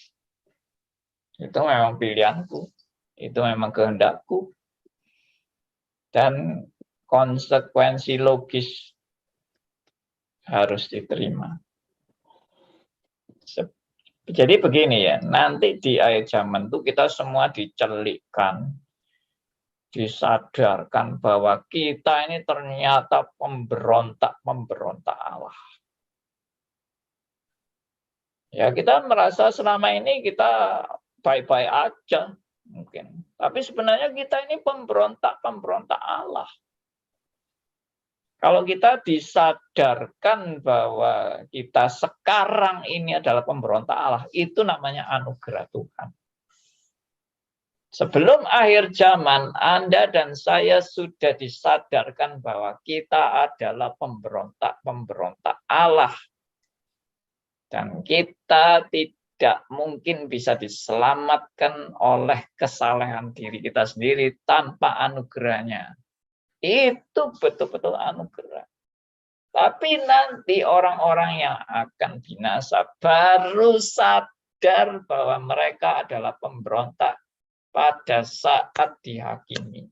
Itu memang pilihanku, itu memang kehendakku. Dan konsekuensi logis harus diterima. Jadi begini ya, nanti di akhir zaman itu kita semua dicelikkan, disadarkan bahwa kita ini ternyata pemberontak Allah. Ya kita merasa selama ini kita baik-baik aja mungkin, tapi sebenarnya kita ini pemberontak Allah. Kalau kita disadarkan bahwa kita sekarang ini adalah pemberontak Allah, itu namanya anugerah Tuhan. Sebelum akhir zaman, Anda dan saya sudah disadarkan bahwa kita adalah pemberontak Allah. Dan kita tidak mungkin bisa diselamatkan oleh kesalahan diri kita sendiri tanpa anugerahnya. Itu betul-betul anugerah. Tapi nanti orang-orang yang akan binasa baru sadar bahwa mereka adalah pemberontak pada saat dihakimi.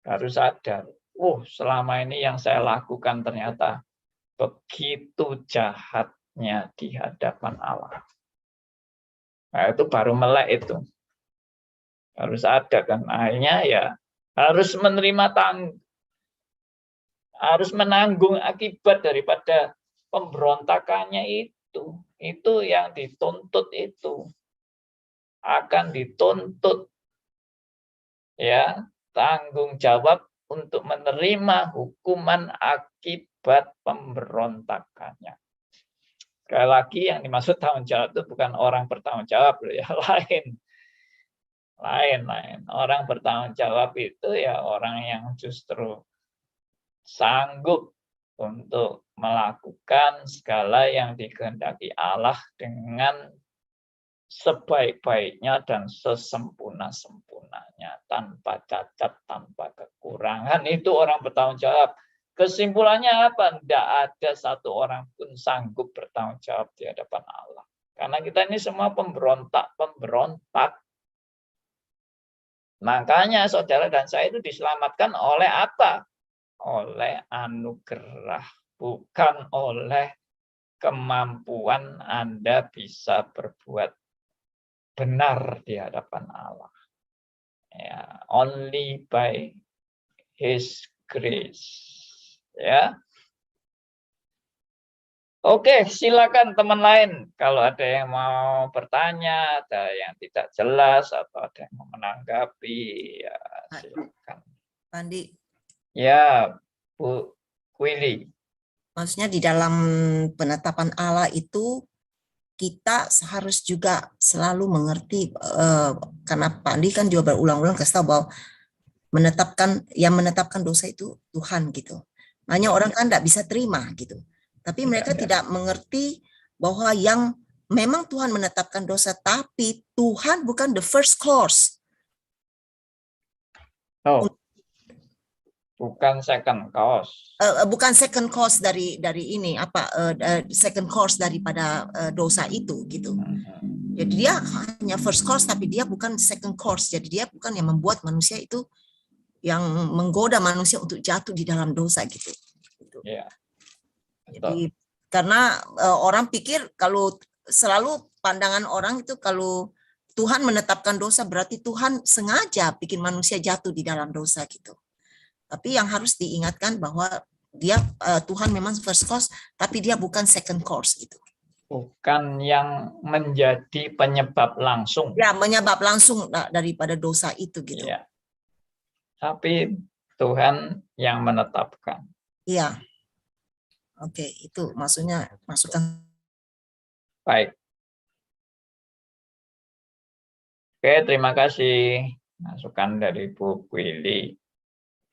Baru sadar, selama ini yang saya lakukan ternyata begitu jahatnya di hadapan Allah. Nah, itu baru melek itu. Harus ada kan, akhirnya ya harus menerima harus menanggung akibat daripada pemberontakannya itu. Itu yang dituntut itu. Akan dituntut ya, tanggung jawab untuk menerima hukuman akibat pemberontakannya. Sekali lagi yang dimaksud tanggung jawab itu bukan orang bertanggung jawab ya, lain. Orang bertanggung jawab itu ya orang yang justru sanggup untuk melakukan segala yang dikehendaki Allah dengan sebaik-baiknya dan sesempurna-sempurnanya, tanpa cacat, tanpa kekurangan. Itu orang bertanggung jawab. Kesimpulannya apa? Tidak ada satu orang pun sanggup bertanggung jawab di hadapan Allah. Karena kita ini semua pemberontak. Makanya saudara dan saya itu diselamatkan oleh apa? Oleh anugerah, bukan oleh kemampuan Anda bisa berbuat benar di hadapan Allah. Ya, only by His grace. Ya. Oke, silakan teman lain. Kalau ada yang mau bertanya, ada yang tidak jelas, atau ada yang mau menanggapi, ya silakan. Pandi, Ya, Bu Willy. maksudnya di dalam penetapan Allah itu kita harus juga selalu mengerti, karena Pak Andi kan juga berulang-ulang kasih tahu bahwa menetapkan dosa itu Tuhan gitu. Makanya orang kan tidak bisa terima gitu. Tapi mereka tidak mengerti bahwa yang memang Tuhan menetapkan dosa, tapi Tuhan bukan the first cause. Oh, bukan second cause. Bukan second cause dari ini second cause daripada dosa itu gitu. Jadi dia hanya first cause, tapi dia bukan second cause. Jadi dia bukan yang membuat manusia itu, yang menggoda manusia untuk jatuh di dalam dosa gitu. Ya. Jadi karena orang pikir, kalau selalu pandangan orang itu kalau Tuhan menetapkan dosa berarti Tuhan sengaja bikin manusia jatuh di dalam dosa gitu. Tapi yang harus diingatkan bahwa dia Tuhan memang first cause, tapi dia bukan second cause gitu. Bukan yang menjadi penyebab langsung. Ya, menyebab langsung daripada dosa itu gitu. Ya. Tapi Tuhan yang menetapkan. Iya. Oke, itu maksudnya masukan. Baik. Oke, terima kasih masukan dari Bu Willy.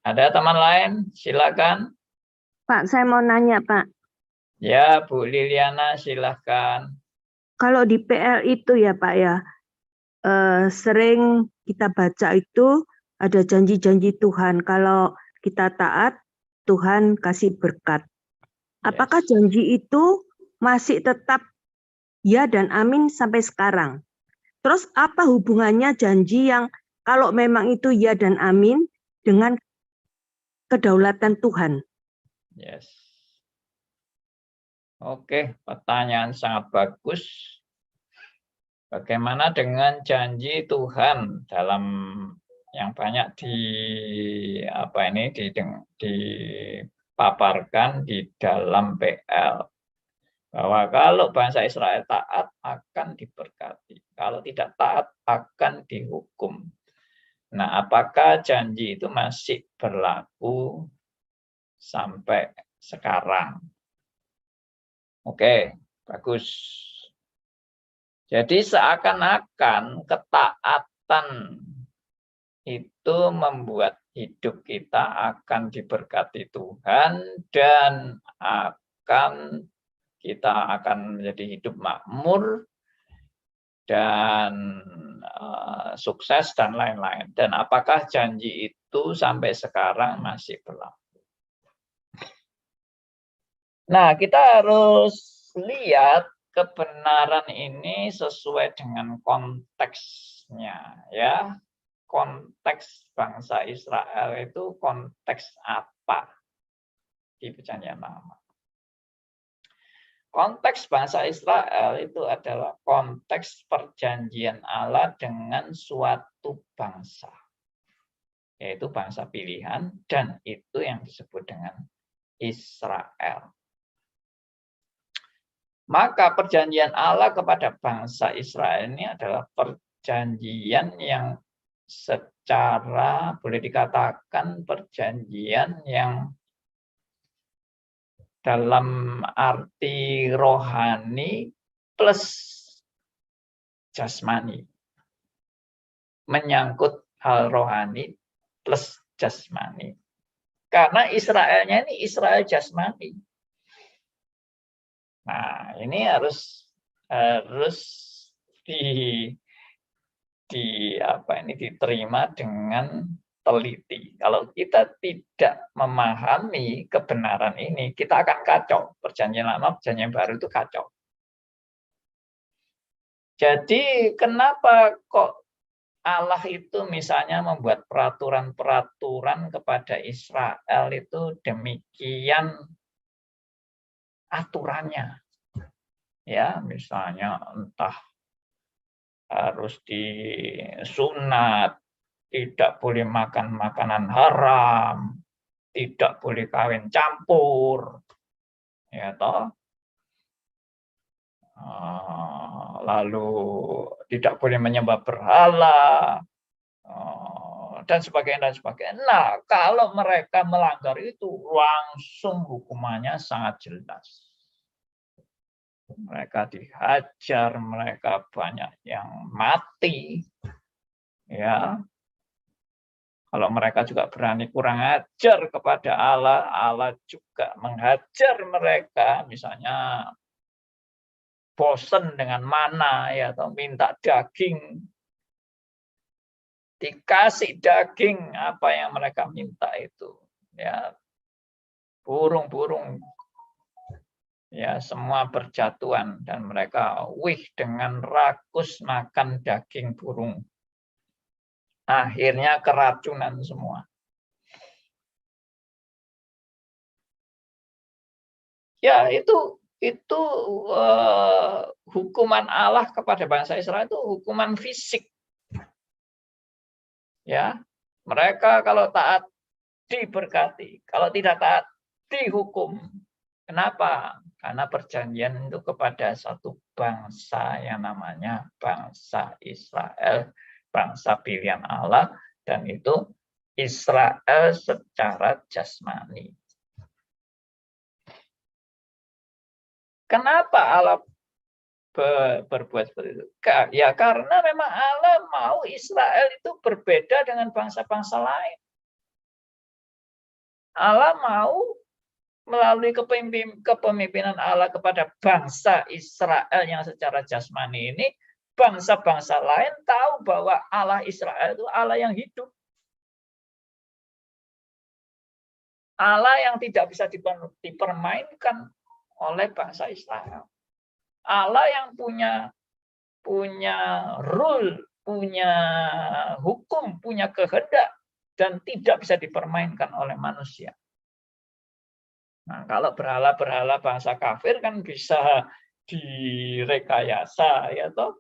Ada teman lain? Silakan. Pak, saya mau nanya, Pak. Ya, Bu Liliana, silakan. Kalau di PL itu ya, Pak ya, sering kita baca itu ada janji-janji Tuhan. Kalau kita taat, Tuhan kasih berkat. Apakah janji itu masih tetap ya dan amin sampai sekarang? Terus apa hubungannya janji yang kalau memang itu ya dan amin dengan kedaulatan Tuhan? Yes. Oke, pertanyaan sangat bagus. Bagaimana dengan janji Tuhan dalam yang banyak dipaparkan di dalam PL, bahwa kalau bangsa Israel taat akan diberkati, kalau tidak taat akan dihukum. Nah, apakah janji itu masih berlaku sampai sekarang? Oke, bagus. Jadi seakan-akan ketaatan itu membuat hidup kita akan diberkati Tuhan dan kita akan menjadi hidup makmur dan sukses dan lain-lain. Dan apakah janji itu sampai sekarang masih berlaku? Nah, kita harus lihat kebenaran ini sesuai dengan konteksnya, ya. Konteks bangsa Israel itu konteks apa di Perjanjian Lama? Konteks bangsa Israel itu adalah konteks perjanjian Allah dengan suatu bangsa, yaitu bangsa pilihan, dan itu yang disebut dengan Israel. Maka perjanjian Allah kepada bangsa Israel ini adalah perjanjian yang secara boleh dikatakan perjanjian yang dalam arti rohani plus jasmani. Menyangkut hal rohani plus jasmani. Karena Israelnya ini Israel jasmani. Nah, ini harus diterima dengan teliti. Kalau kita tidak memahami kebenaran ini, kita akan kacau. Perjanjian Lama, Perjanjian Baru itu kacau. Jadi kenapa kok Allah itu misalnya membuat peraturan-peraturan kepada Israel itu demikian aturannya? Ya, misalnya entah harus disunat, tidak boleh makan makanan haram, tidak boleh kawin campur, ya toh. lalu tidak boleh menyembah berhala, dan sebagainya. Nah, kalau mereka melanggar itu, langsung hukumannya sangat jelas. Mereka dihajar, mereka banyak yang mati. Ya, kalau mereka juga berani kurang ajar kepada Allah, Allah juga menghajar mereka. Misalnya bosan dengan mana, ya, atau minta daging, dikasih daging apa yang mereka minta itu. Ya, burung-burung, ya, semua berjatuhan dan mereka dengan rakus makan daging burung. Akhirnya keracunan semua. Ya, itu hukuman Allah kepada bangsa Israel itu hukuman fisik. Ya, mereka kalau taat diberkati, kalau tidak taat dihukum. Kenapa? Karena perjanjian itu kepada satu bangsa yang namanya bangsa Israel, bangsa pilihan Allah, dan itu Israel secara jasmani. Kenapa Allah berbuat seperti itu? Ya karena memang Allah mau Israel itu berbeda dengan bangsa-bangsa lain. Allah mau melalui kepemimpinan Allah kepada bangsa Israel yang secara jasmani ini, bangsa-bangsa lain tahu bahwa Allah Israel itu Allah yang hidup. Allah yang tidak bisa dipermainkan oleh bangsa Israel. Allah yang punya rule, punya hukum, punya kehendak, dan tidak bisa dipermainkan oleh manusia. Nah, kalau berhala-berhala bangsa kafir kan bisa direkayasa, ya toh,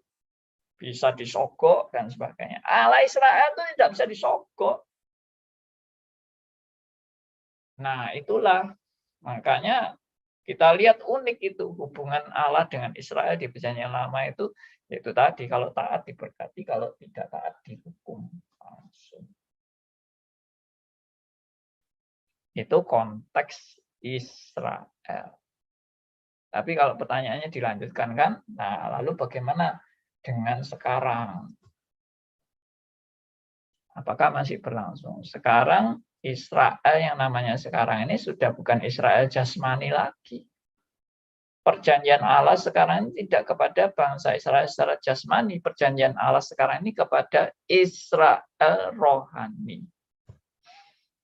bisa disogok dan sebagainya. Allah Israel itu tidak bisa disogok. Nah, itulah makanya kita lihat unik itu hubungan Allah dengan Israel di Perjanjian Lama itu, yaitu tadi kalau taat diberkati, kalau tidak taat dihukum langsung. Itu konteks Israel. Tapi kalau pertanyaannya dilanjutkan kan, nah lalu bagaimana dengan sekarang? Apakah masih berlangsung? Sekarang Israel yang namanya sekarang ini sudah bukan Israel jasmani lagi. Perjanjian Allah sekarang ini tidak kepada bangsa Israel secara jasmani. Perjanjian Allah sekarang ini kepada Israel rohani.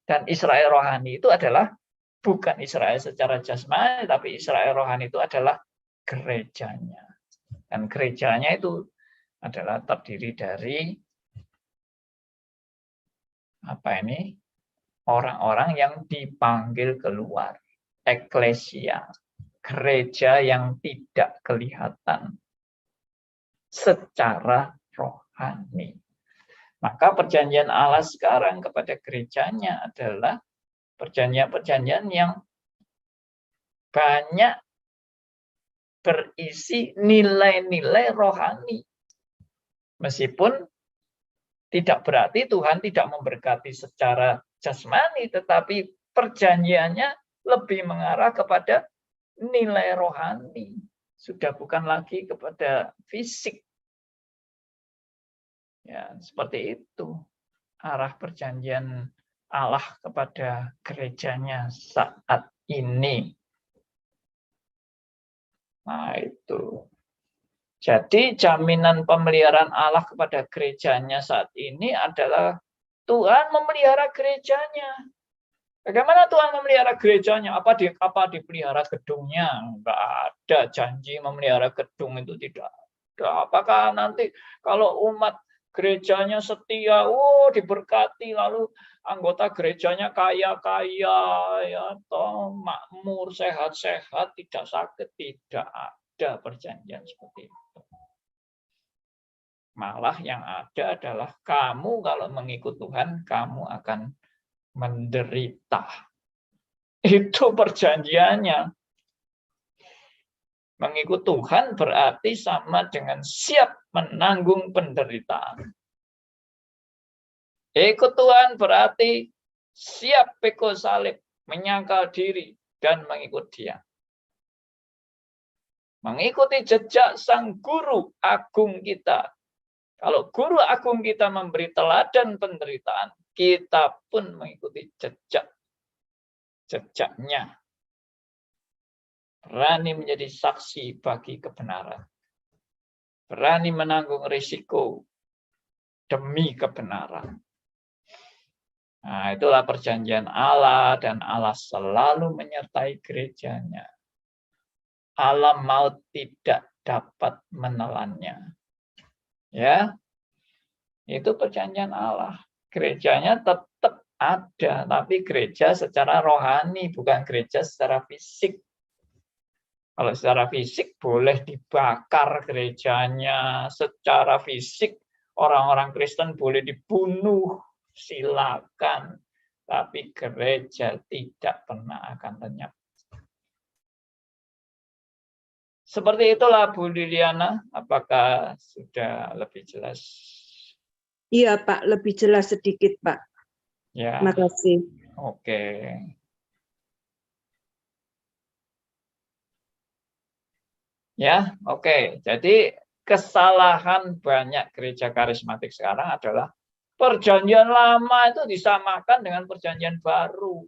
Dan Israel rohani itu adalah bukan Israel secara jasmani, tapi Israel rohani itu adalah gerejanya. Dan gerejanya itu adalah terdiri dari orang-orang yang dipanggil keluar, eklesia, gereja yang tidak kelihatan secara rohani. Maka perjanjian Allah sekarang kepada gerejanya adalah perjanjian-perjanjian yang banyak berisi nilai-nilai rohani. Meskipun tidak berarti Tuhan tidak memberkati secara jasmani, tetapi perjanjiannya lebih mengarah kepada nilai rohani. Sudah bukan lagi kepada fisik. Ya, seperti itu arah perjanjian Allah kepada gerejanya saat ini. Nah, itu. Jadi jaminan pemeliharaan Allah kepada gerejanya saat ini adalah Tuhan memelihara gerejanya. Bagaimana Tuhan memelihara gerejanya? Apa dipelihara gedungnya? Enggak ada janji memelihara gedung, itu tidak ada. Apakah nanti kalau umat gerejanya setia, diberkati, lalu anggota gerejanya kaya-kaya, ya toh makmur, sehat-sehat, tidak sakit? Tidak ada perjanjian seperti itu. Malah yang ada adalah kamu kalau mengikut Tuhan, kamu akan menderita. Itu perjanjiannya. Mengikut Tuhan berarti sama dengan siap menanggung penderitaan. Ikut Tuhan berarti siap pikul salib, menyangkal diri, dan mengikut Dia. Mengikuti jejak sang guru agung kita. Kalau guru agung kita memberi teladan penderitaan, kita pun mengikuti jejaknya. Berani menjadi saksi bagi kebenaran. Berani menanggung risiko demi kebenaran. Nah, itulah perjanjian Allah, dan Allah selalu menyertai gerejanya. Alam maut tidak dapat menelannya. Ya, itu perjanjian Allah. Gerejanya tetap ada, tapi gereja secara rohani, bukan gereja secara fisik. Kalau secara fisik boleh dibakar gerejanya, secara fisik orang-orang Kristen boleh dibunuh, silakan. Tapi gereja tidak pernah akan lenyap. Seperti itulah Bu Liliana, apakah sudah lebih jelas? Iya Pak, lebih jelas sedikit Pak. Ya. Terima kasih. Oke. Ya, oke. Jadi kesalahan banyak gereja karismatik sekarang adalah perjanjian lama itu disamakan dengan perjanjian baru.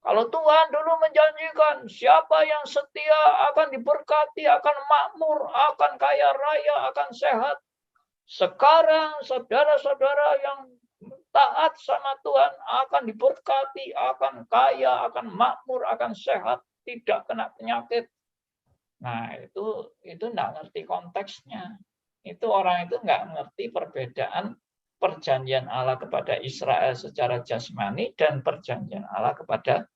Kalau Tuhan dulu menjanjikan siapa yang setia akan diberkati, akan makmur, akan kaya raya, akan sehat. Sekarang saudara-saudara yang taat sama Tuhan akan diberkati, akan kaya, akan makmur, akan sehat, tidak kena penyakit. Nah, itu enggak ngerti konteksnya. Itu orang itu enggak ngerti perbedaan perjanjian Allah kepada Israel secara jasmani dan perjanjian Allah kepada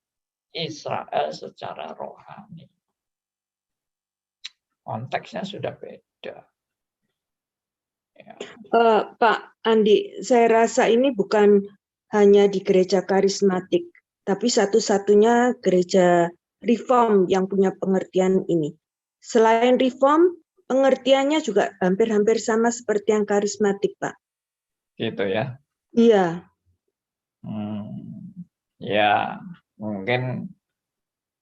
Israel secara rohani. Konteksnya sudah beda. Ya. Pak Andi, saya rasa ini bukan hanya di gereja karismatik, tapi satu-satunya gereja reform yang punya pengertian ini. Selain reform, pengertiannya juga hampir-hampir sama seperti yang karismatik, Pak. Gitu ya? Iya. Ya, mungkin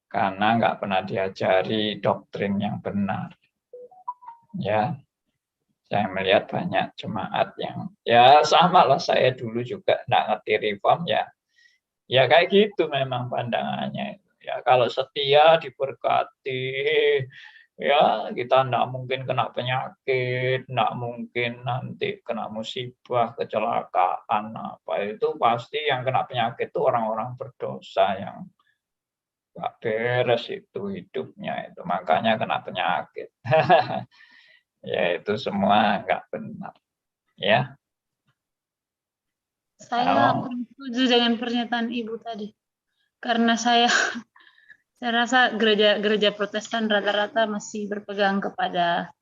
karena nggak pernah diajari doktrin yang benar. Ya, saya melihat banyak jemaat yang ya sama lah, saya dulu juga nggak ngerti reform ya. Ya kayak gitu memang pandangannya. Ya kalau setia diberkati, ya kita nggak mungkin kena penyakit, nggak mungkin nanti kena musibah, kecelakaan apa itu pasti yang kena penyakit itu orang-orang berdosa yang nggak beres itu hidupnya itu, makanya kena penyakit. Ya itu semua nggak benar. Ya. Saya setuju dengan pernyataan Ibu tadi. Karena saya rasa gereja Protestan rata-rata masih berpegang kepada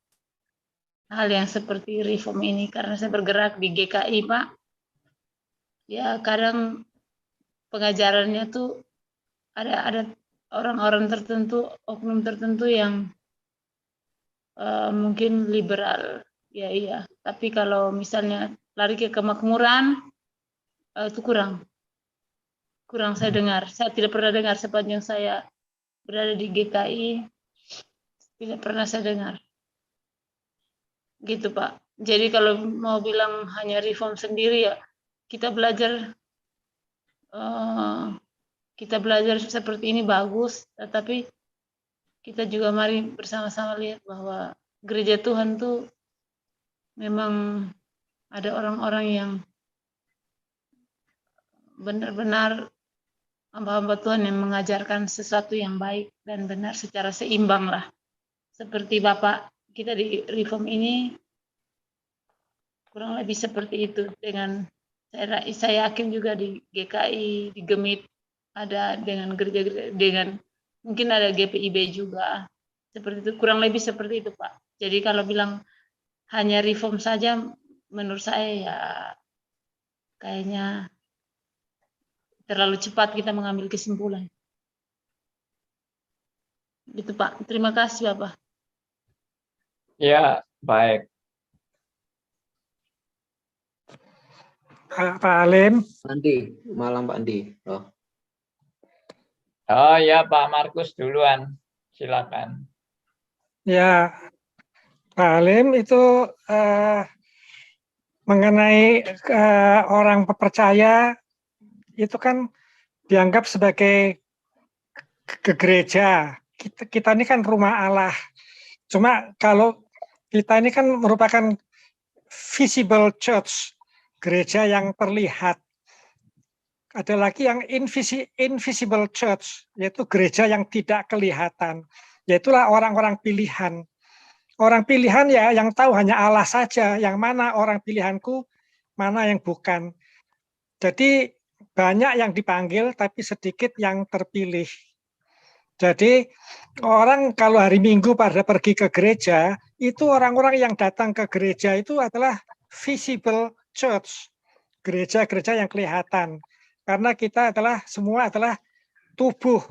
hal yang seperti reform ini. Karena saya bergerak di GKI, Pak. Ya kadang pengajarannya tuh ada orang-orang tertentu, oknum tertentu yang mungkin liberal. Ya iya. Tapi kalau misalnya lari ke kemakmuran, itu kurang saya dengar. Saya tidak pernah dengar sepanjang saya berada di GKI, tidak pernah saya dengar. Gitu Pak. Jadi kalau mau bilang hanya reform sendiri ya, kita belajar seperti ini bagus, tetapi kita juga mari bersama-sama lihat bahwa gereja Tuhan tuh memang ada orang-orang yang benar-benar hamba-hamba Tuhan yang mengajarkan sesuatu yang baik dan benar secara seimbang lah. Seperti Bapak kita di reform ini kurang lebih seperti itu. Dengan saya yakin juga di GKI, di Gemit ada dengan gereja-gereja, dengan mungkin ada GPIB juga. Seperti itu, kurang lebih seperti itu Pak. Jadi kalau bilang hanya reform saja menurut saya ya kayaknya terlalu cepat kita mengambil kesimpulan. Gitu Pak. Terima kasih Bapak. Ya, baik. Pak Alim. Andi, malam Pak Andi. Oh ya, Pak Markus duluan. Silakan. Ya, Pak Alim itu mengenai orang percaya itu kan dianggap sebagai ke gereja. Kita ini kan rumah Allah. Cuma kalau kita ini kan merupakan visible church, gereja yang terlihat. Ada lagi yang invisible church, yaitu gereja yang tidak kelihatan. Yaitulah orang-orang pilihan. Orang pilihan ya yang tahu hanya Allah saja, yang mana orang pilihanku, mana yang bukan. Jadi banyak yang dipanggil tapi sedikit yang terpilih. Jadi orang kalau hari Minggu pada pergi ke gereja, itu orang-orang yang datang ke gereja itu adalah visible church. Gereja-gereja yang kelihatan. Karena kita semua adalah tubuh.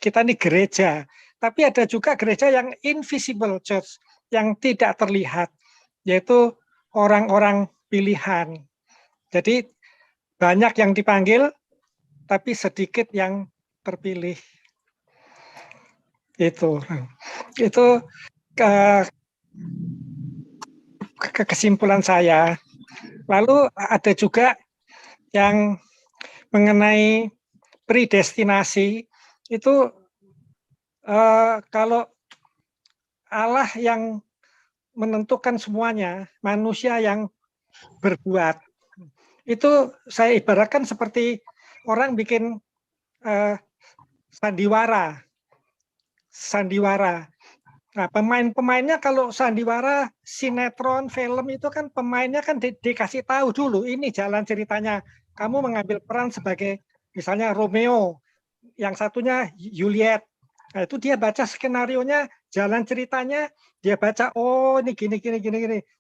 Kita ini gereja. Tapi ada juga gereja yang invisible church, yang tidak terlihat, yaitu orang-orang pilihan. Jadi banyak yang dipanggil, tapi sedikit yang terpilih. Itu kesimpulan saya. Lalu ada juga yang mengenai predestinasi itu kalau Allah yang menentukan semuanya, manusia yang berbuat. Itu saya ibaratkan seperti orang bikin sandiwara. Nah, pemain-pemainnya kalau sandiwara, sinetron, film itu kan pemainnya kan dikasih tahu dulu, ini jalan ceritanya. Kamu mengambil peran sebagai misalnya Romeo, yang satunya Juliet. Nah, itu dia baca skenarionya, jalan ceritanya, dia baca, oh ini gini.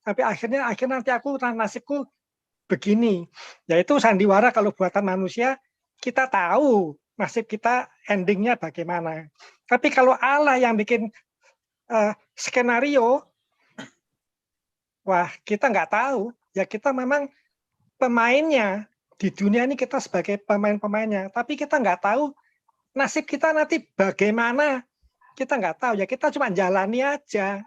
Sampai akhirnya nanti nasibku begini. Yaitu sandiwara kalau buatan manusia, kita tahu nasib kita endingnya bagaimana. Tapi kalau Allah yang bikin skenario, wah kita nggak tahu. Ya kita memang pemainnya, di dunia ini kita sebagai pemain-pemainnya. Tapi kita nggak tahu nasib kita nanti bagaimana. Kita nggak tahu, ya kita cuma jalani aja.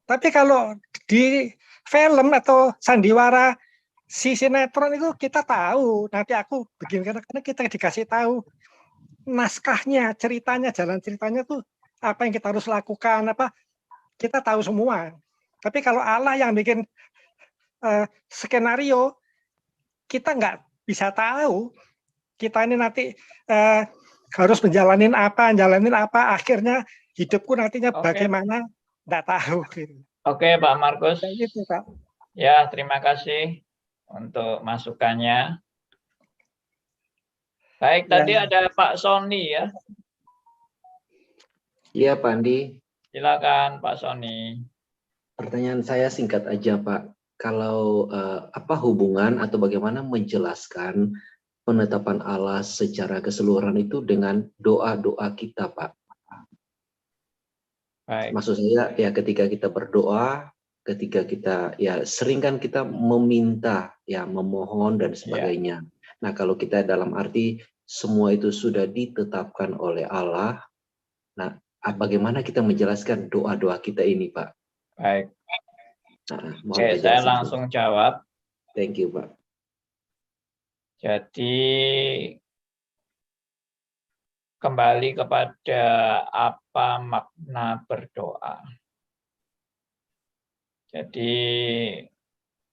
Tapi kalau di film atau sandiwara, si sinetron itu kita tahu, nanti aku begini, karena kita dikasih tahu naskahnya, ceritanya, jalan ceritanya tuh apa yang kita harus lakukan, kita tahu semua. Tapi kalau Allah yang bikin skenario, kita nggak bisa tahu. Kita ini nanti harus menjalanin apa, akhirnya hidupku nantinya bagaimana, nggak tahu. Oke, Pak Markus. Gitu, Pak. Ya, terima kasih untuk masukannya. Baik, tadi ada Pak Sony ya. Iya Pak Andi. Silakan Pak Sony. Pertanyaan saya singkat aja Pak. Kalau apa hubungan atau bagaimana menjelaskan penetapan Allah secara keseluruhan itu dengan doa-doa kita Pak? Baik. Maksud saya ya ketika kita berdoa, ketika kita ya sering kan kita meminta ya memohon dan sebagainya. Nah kalau kita dalam arti semua itu sudah ditetapkan oleh Allah, nah bagaimana kita menjelaskan doa-doa kita ini Pak? Baik. Nah, oke, saya langsung jawab. Thank you Pak. Jadi kembali kepada apa makna berdoa. Jadi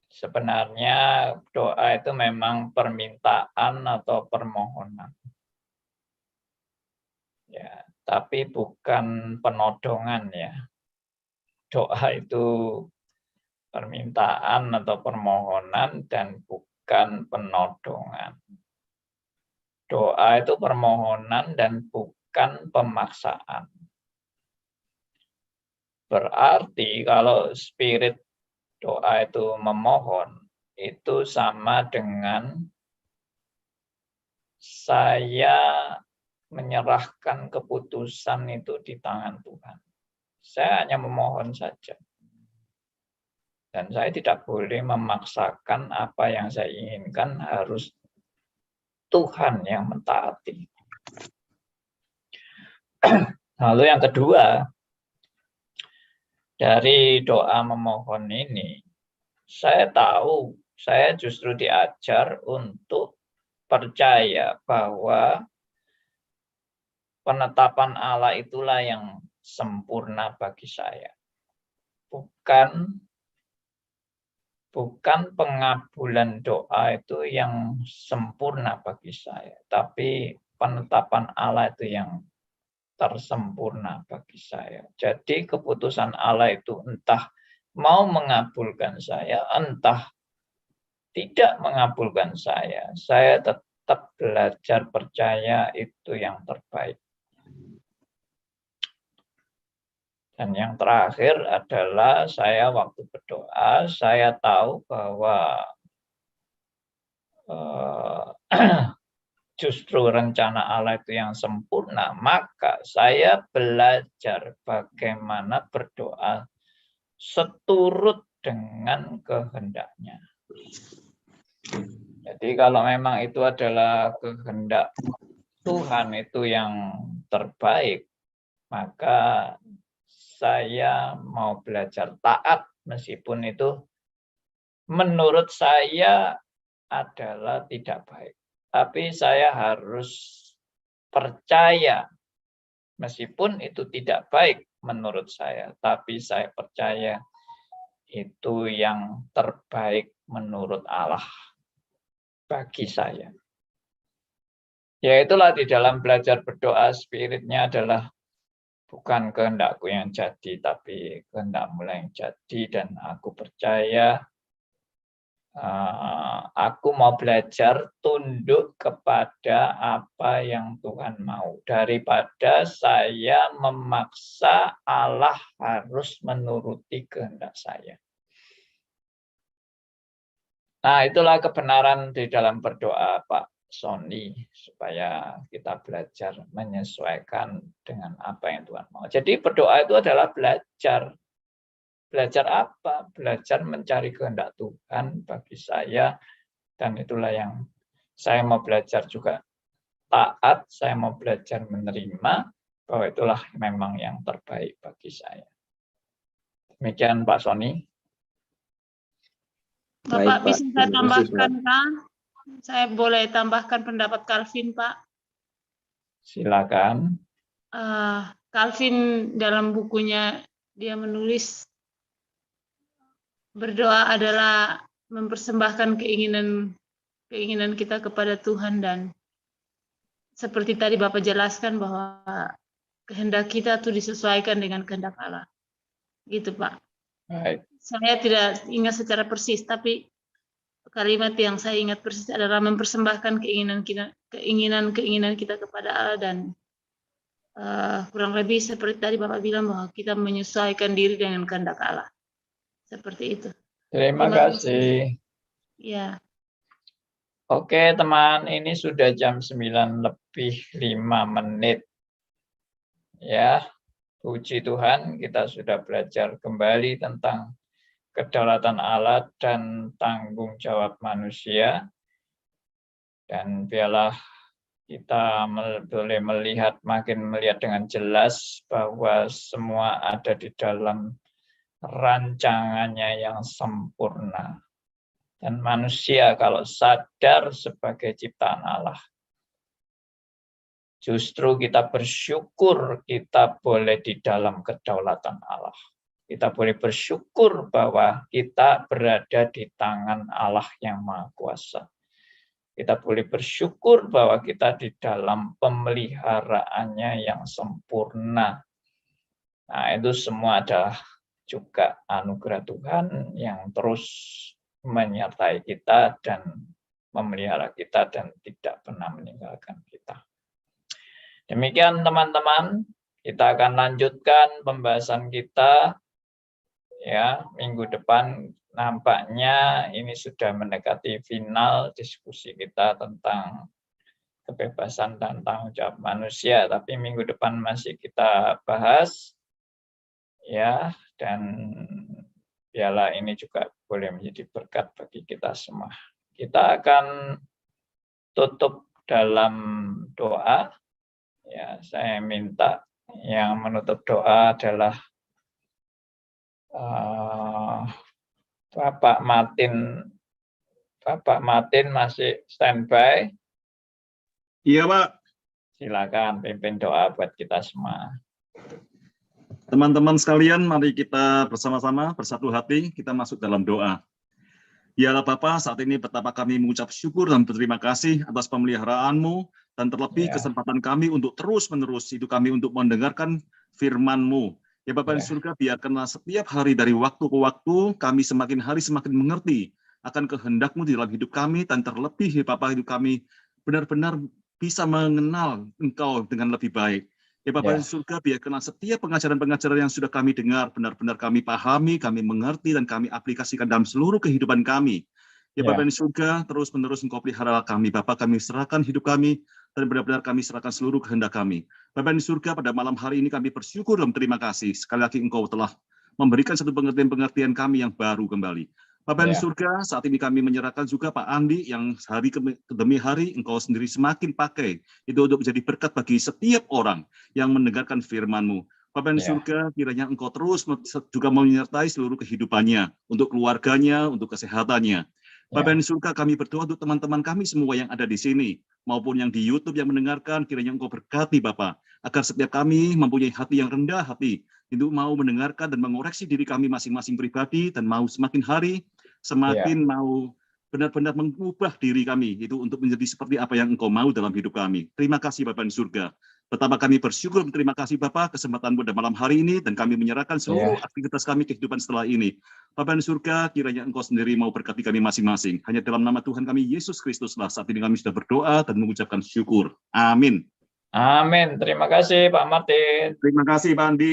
sebenarnya doa itu memang permintaan atau permohonan. Ya, tapi bukan penodongan ya. Doa itu permintaan atau permohonan dan bukan penodongan. Doa itu permohonan dan bukan pemaksaan. Berarti kalau spirit doa itu memohon, itu sama dengan saya menyerahkan keputusan itu di tangan Tuhan. Saya hanya memohon saja. Dan saya tidak boleh memaksakan apa yang saya inginkan, harus Tuhan yang mentaati. Lalu yang kedua, dari doa memohon ini, saya tahu, saya justru diajar untuk percaya bahwa penetapan Allah itulah yang sempurna bagi saya. Bukan pengabulan doa itu yang sempurna bagi saya, tapi penetapan Allah itu yang tersempurna bagi saya. Jadi keputusan Allah itu entah mau mengabulkan saya, entah tidak mengabulkan saya tetap belajar percaya itu yang terbaik. Dan yang terakhir adalah saya waktu berdoa, saya tahu bahwa justru rencana Allah itu yang sempurna, maka saya belajar bagaimana berdoa seturut dengan kehendaknya. Jadi kalau memang itu adalah kehendak Tuhan itu yang terbaik, maka saya mau belajar taat meskipun itu menurut saya adalah tidak baik. Tapi saya harus percaya meskipun itu tidak baik menurut saya, tapi saya percaya itu yang terbaik menurut Allah bagi saya. Ya itulah di dalam belajar berdoa, spiritnya adalah bukan kehendakku yang jadi, tapi kehendakmu yang jadi. Dan aku percaya, aku mau belajar tunduk kepada apa yang Tuhan mau. Daripada saya memaksa Allah harus menuruti kehendak saya. Nah, itulah kebenaran di dalam berdoa, Pak Sony, supaya kita belajar menyesuaikan dengan apa yang Tuhan mau. Jadi berdoa itu adalah belajar. Belajar apa? Belajar mencari kehendak Tuhan bagi saya. Dan itulah yang saya mau belajar juga taat, saya mau belajar menerima, bahwa itulah memang yang terbaik bagi saya. Demikian Pak Sony. Bapak, bisa saya tambahkan, Pak? Saya boleh tambahkan pendapat Calvin, Pak? Silakan. Calvin dalam bukunya dia menulis berdoa adalah mempersembahkan keinginan kita kepada Tuhan, dan seperti tadi Bapak jelaskan bahwa kehendak kita tuh disesuaikan dengan kehendak Allah. Gitu, Pak. Baik. Saya tidak ingat secara persis, tapi kalimat yang saya ingat persis adalah mempersembahkan keinginan kita kepada Allah, dan kurang lebih seperti tadi Bapak bilang bahwa kita menyesuaikan diri dengan kehendak Allah. Seperti itu. Terima kasih. Ya. Oke teman, ini sudah jam 9:05. Ya, puji Tuhan, kita sudah belajar kembali tentang kedaulatan Allah dan tanggung jawab manusia. Dan biarlah kita boleh makin melihat dengan jelas bahwa semua ada di dalam rancangannya yang sempurna. Dan manusia kalau sadar sebagai ciptaan Allah, justru kita bersyukur kita boleh di dalam kedaulatan Allah. Kita boleh bersyukur bahwa kita berada di tangan Allah yang Maha Kuasa. Kita boleh bersyukur bahwa kita di dalam pemeliharaannya yang sempurna. Nah, itu semua adalah juga anugerah Tuhan yang terus menyertai kita dan memelihara kita dan tidak pernah meninggalkan kita. Demikian teman-teman, kita akan lanjutkan pembahasan kita ya minggu depan. Nampaknya ini sudah mendekati final diskusi kita tentang kebebasan dan tanggung jawab manusia, tapi minggu depan masih kita bahas ya, dan biarlah ini juga boleh menjadi berkat bagi kita semua. Kita akan tutup dalam doa. Ya, saya minta yang menutup doa adalah Bapak Martin. Bapak Martin masih standby. Iya, Pak. Silakan pimpin doa buat kita semua. Teman-teman sekalian, mari kita bersama-sama bersatu hati kita masuk dalam doa. Ya Allah Bapa, saat ini betapa kami mengucap syukur dan berterima kasih atas pemeliharaan-Mu dan terlebih kesempatan kami untuk terus-menerus hidup kami untuk mendengarkan firman-Mu. Ya Bapa di surga, biarkanlah setiap hari dari waktu ke waktu kami semakin hari semakin mengerti akan kehendak-Mu di dalam hidup kami, dan terlebih ya Bapa, hidup kami benar-benar bisa mengenal Engkau dengan lebih baik. Ya Bapak di surga, biarkanlah setiap pengajaran-pengajaran yang sudah kami dengar, benar-benar kami pahami, kami mengerti, dan kami aplikasikan dalam seluruh kehidupan kami. Ya Bapak di surga, terus-menerus Engkau pelihara kami. Bapak, kami serahkan hidup kami, dan benar-benar kami serahkan seluruh kehendak kami. Bapak di surga, pada malam hari ini kami bersyukur dan terima kasih. Sekali lagi Engkau telah memberikan satu pengertian-pengertian kami yang baru kembali. Bapak di surga, saat ini kami menyerahkan juga Pak Andi yang hari demi hari Engkau sendiri semakin pakai itu untuk menjadi berkat bagi setiap orang yang mendengarkan firman-Mu. Bapak di surga, kiranya Engkau terus juga menyertai seluruh kehidupannya, untuk keluarganya, untuk kesehatannya. Bapak di surga, kami berdoa untuk teman-teman kami semua yang ada di sini, maupun yang di YouTube yang mendengarkan, kiranya Engkau berkati Bapak, agar setiap kami mempunyai hati yang rendah hati, itu mau mendengarkan dan mengoreksi diri kami masing-masing pribadi, dan mau semakin hari semakin mau benar-benar mengubah diri kami itu untuk menjadi seperti apa yang Engkau mau dalam hidup kami. Terima kasih Bapak di surga. Betapa kami bersyukur, terima kasih Bapak kesempatan pada malam hari ini, dan kami menyerahkan seluruh aktivitas kami kehidupan setelah ini. Bapak di surga, kiranya Engkau sendiri mau berkati kami masing-masing. Hanya dalam nama Tuhan kami Yesus Kristuslah saat ini kami sudah berdoa dan mengucapkan syukur. Amin. Amin. Terima kasih Pak Martin. Terima kasih Pak Andi.